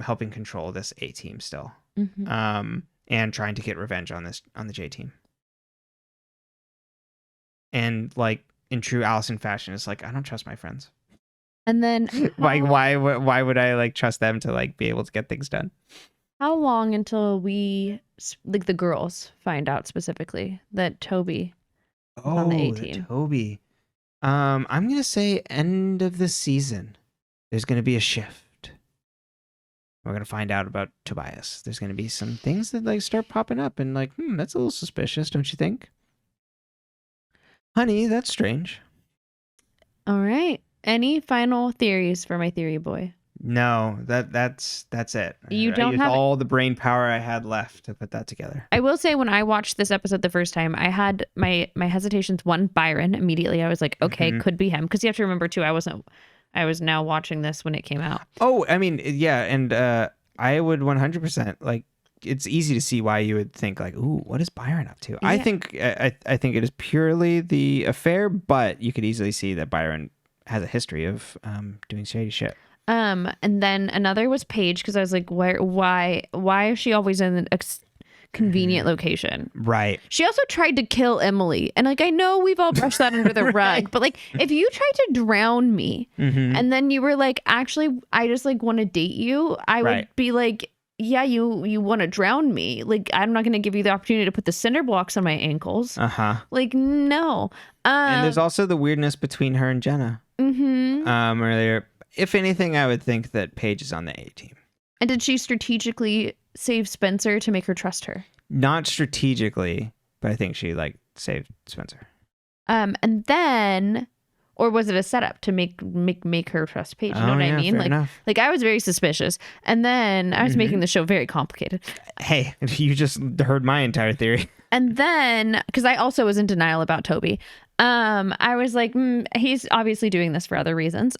helping control this A Team still, and trying to get revenge on the J Team. And like in true Alison fashion, it's like, I don't trust my friends. And then why would I like trust them to like be able to get things done? How long until we, like the girls, find out specifically that Toby is on the A Team? Toby. I'm gonna say end of the season. There's gonna be a shift. We're gonna find out about Tobias. There's gonna be some things that like start popping up, and like, that's a little suspicious, don't you think? Honey, that's strange. All right. Any final theories for my theory boy? No, that's it. You don't I used have all the brain power I had left to put that together. I will say, when I watched this episode the first time, I had my hesitations. One, Byron. Immediately, I was like, okay, could be him. Because you have to remember too, I was now watching this when it came out. Oh, I mean, yeah, and I would 100% like. It's easy to see why you would think like, ooh, what is Byron up to? Yeah. I think it is purely the affair, but you could easily see that Byron has a history of doing shady shit. And then another was Paige, because I was like, why is she always in a convenient location? Right. She also tried to kill Emily, and like, I know we've all brushed that under the rug, right. But like, if you tried to drown me, and then you were like, actually, I just like want to date you, I would be like, yeah, you want to drown me. Like, I'm not going to give you the opportunity to put the cinder blocks on my ankles. Like, no. And there's also the weirdness between her and Jenna. Earlier. If anything, I would think that Paige is on the A team. And did she strategically save Spencer to make her trust her? Not strategically, but I think she saved Spencer. And then, or was it a setup to make her trust Paige? You know what I mean? Like I was very suspicious, and then I was making the show very complicated. Hey, you just heard my entire theory. And then, because I also was in denial about Toby, I was like, he's obviously doing this for other reasons.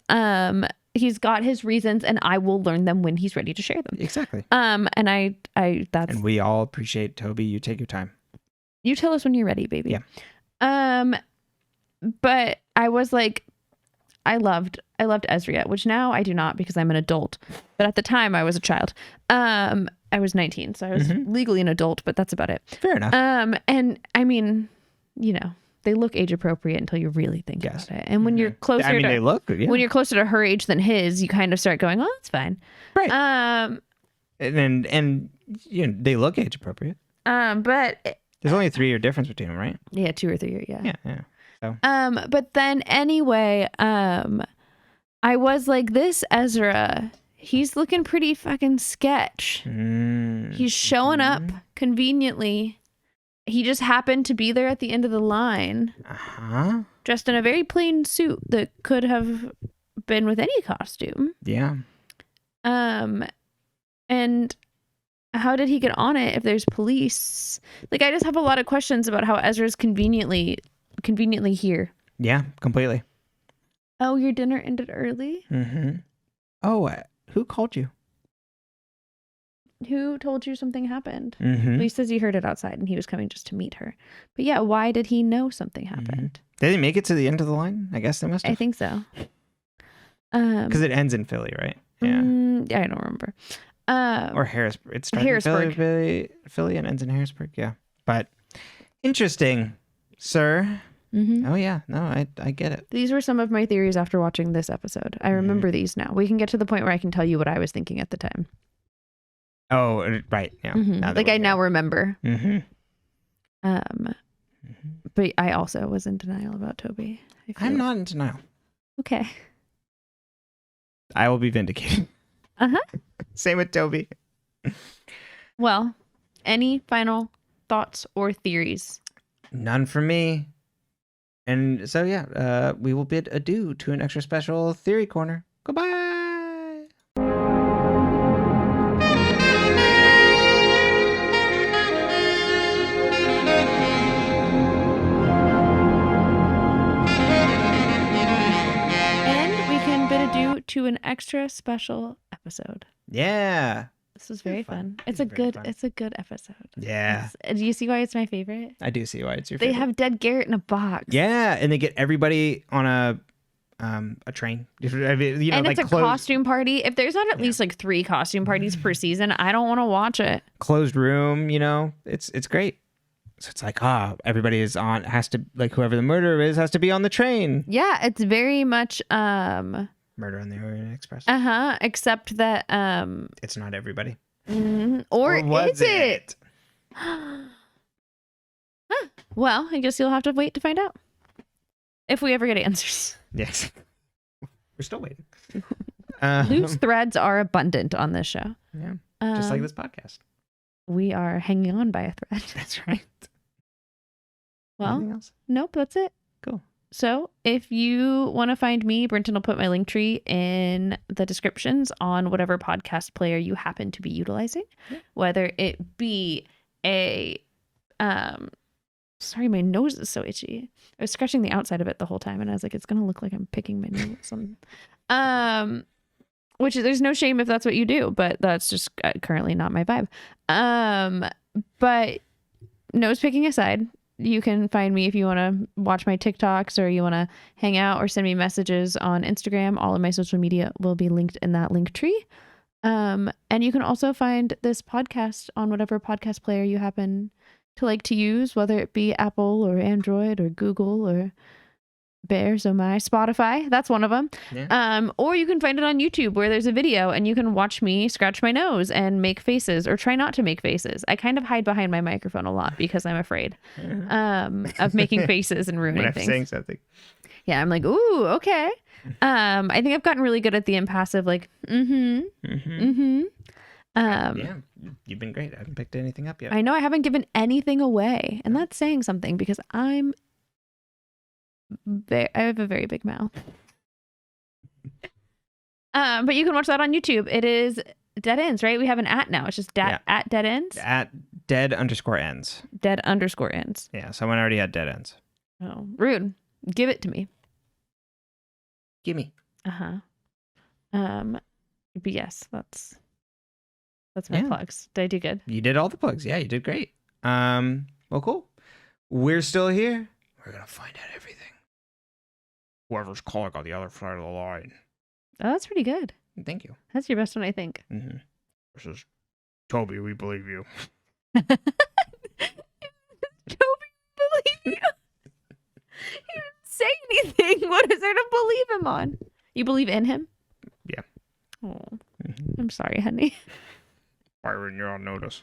He's got his reasons, and I will learn them when he's ready to share them. Exactly. And and we all appreciate Toby. You take your time. You tell us when you're ready, baby. Yeah. But I was like, I loved Ezra, which now I do not because I'm an adult. But at the time I was a child. I was 19, so I was legally an adult, but that's about it. Fair enough. And I mean, they look age appropriate until you really think about it. And when you're closer they look good, yeah. When you're closer to her age than his, you kind of start going, oh, that's fine. Right. And they look age appropriate. But there's only a 3-year difference between them, right? Yeah, 2 or 3 years, yeah. Yeah. So. But then anyway, I was like, this Ezra, he's looking pretty fucking sketch. He's showing up conveniently. He just happened to be there at the end of the line, dressed in a very plain suit that could have been with any costume. Yeah. And how did he get on it if there's police? Like, I just have a lot of questions about how Ezra's conveniently here. Yeah, completely. Oh, your dinner ended early? Oh, who called you? Who told you something happened? He says he heard it outside and he was coming just to meet her. But yeah, why did he know something happened? Did they make it to the end of the line? I guess they must have. I think so. Because it ends in Philly, right? Yeah. I don't remember. Or Harrisburg. It starts Harrisburg. in Philly and ends in Harrisburg. Yeah. But interesting, sir. Oh, yeah. No, I get it. These were some of my theories after watching this episode. I remember these now. We can get to the point where I can tell you what I was thinking at the time. Oh, right. Yeah. Like I now remember. But I also was in denial about Toby. I'm not in denial. Okay. I will be vindicated. Same with Toby. Well, any final thoughts or theories? None from me. And so, yeah, we will bid adieu to an extra special Theory Corner. Goodbye. To an extra special episode. Yeah. This was very fun. It's a good episode. Yeah. Do you see why it's my favorite? I do see why it's your favorite. They have dead Garrett in a box. Yeah, and they get everybody on a train. And it's a costume party. If there's not at least 3 costume parties per season, I don't want to watch it. Closed room, it's great. So it's like, everybody is on, has to, whoever the murderer is has to be on the train. Yeah, it's very much Murder on the Orient Express. Except that it's not everybody. Or is it? Well, I guess you'll have to wait to find out. If we ever get answers. Yes. We're still waiting. Loose threads are abundant on this show. Yeah. Just like this podcast. We are hanging on by a thread. That's right. Well, nope, that's it. Cool. So if you want to find me, Brenton will put my link tree in the descriptions on whatever podcast player you happen to be utilizing, whether it be a, sorry, my nose is so itchy. I was scratching the outside of it the whole time and I was like, it's going to look like I'm picking my nose. Which there's no shame if that's what you do, but that's just currently not my vibe. But nose picking aside, you can find me if you want to watch my TikToks or you want to hang out or send me messages on Instagram. All of my social media will be linked in that link tree. And you can also find this podcast on whatever podcast player you happen to like to use, whether it be Apple or Android or Google or Bears Oh My, Spotify. That's one of them. Yeah. Or you can find it on YouTube where there's a video and you can watch me scratch my nose and make faces or try not to make faces. I kind of hide behind my microphone a lot because I'm afraid of making faces and ruining when I'm things. saying something. Yeah, I'm like, ooh, okay. I think I've gotten really good at the impassive, like, yeah, you've been great. I haven't picked anything up yet. I know I haven't given anything away, and that's saying something because I have a very big mouth. But you can watch that on YouTube. It is Dead Ends, right? We have an @ now. It's just at Dead Ends. At dead_ends. Dead_ends. Yeah, someone already had Dead Ends. Oh, rude. Give it to me. Gimme. But yes, that's my plugs. Did I do good? You did all the plugs. Yeah, you did great. Well, cool. We're still here. We're gonna find out everything. Whoever's calling on the other side of the line. Oh, that's pretty good. Thank you. That's your best one, I think. Mm-hmm. This is Toby. We believe you. Toby, believe you. He didn't say anything. What is there to believe him on? You believe in him? Yeah. Oh, I'm sorry, honey. Byron, you're on notice.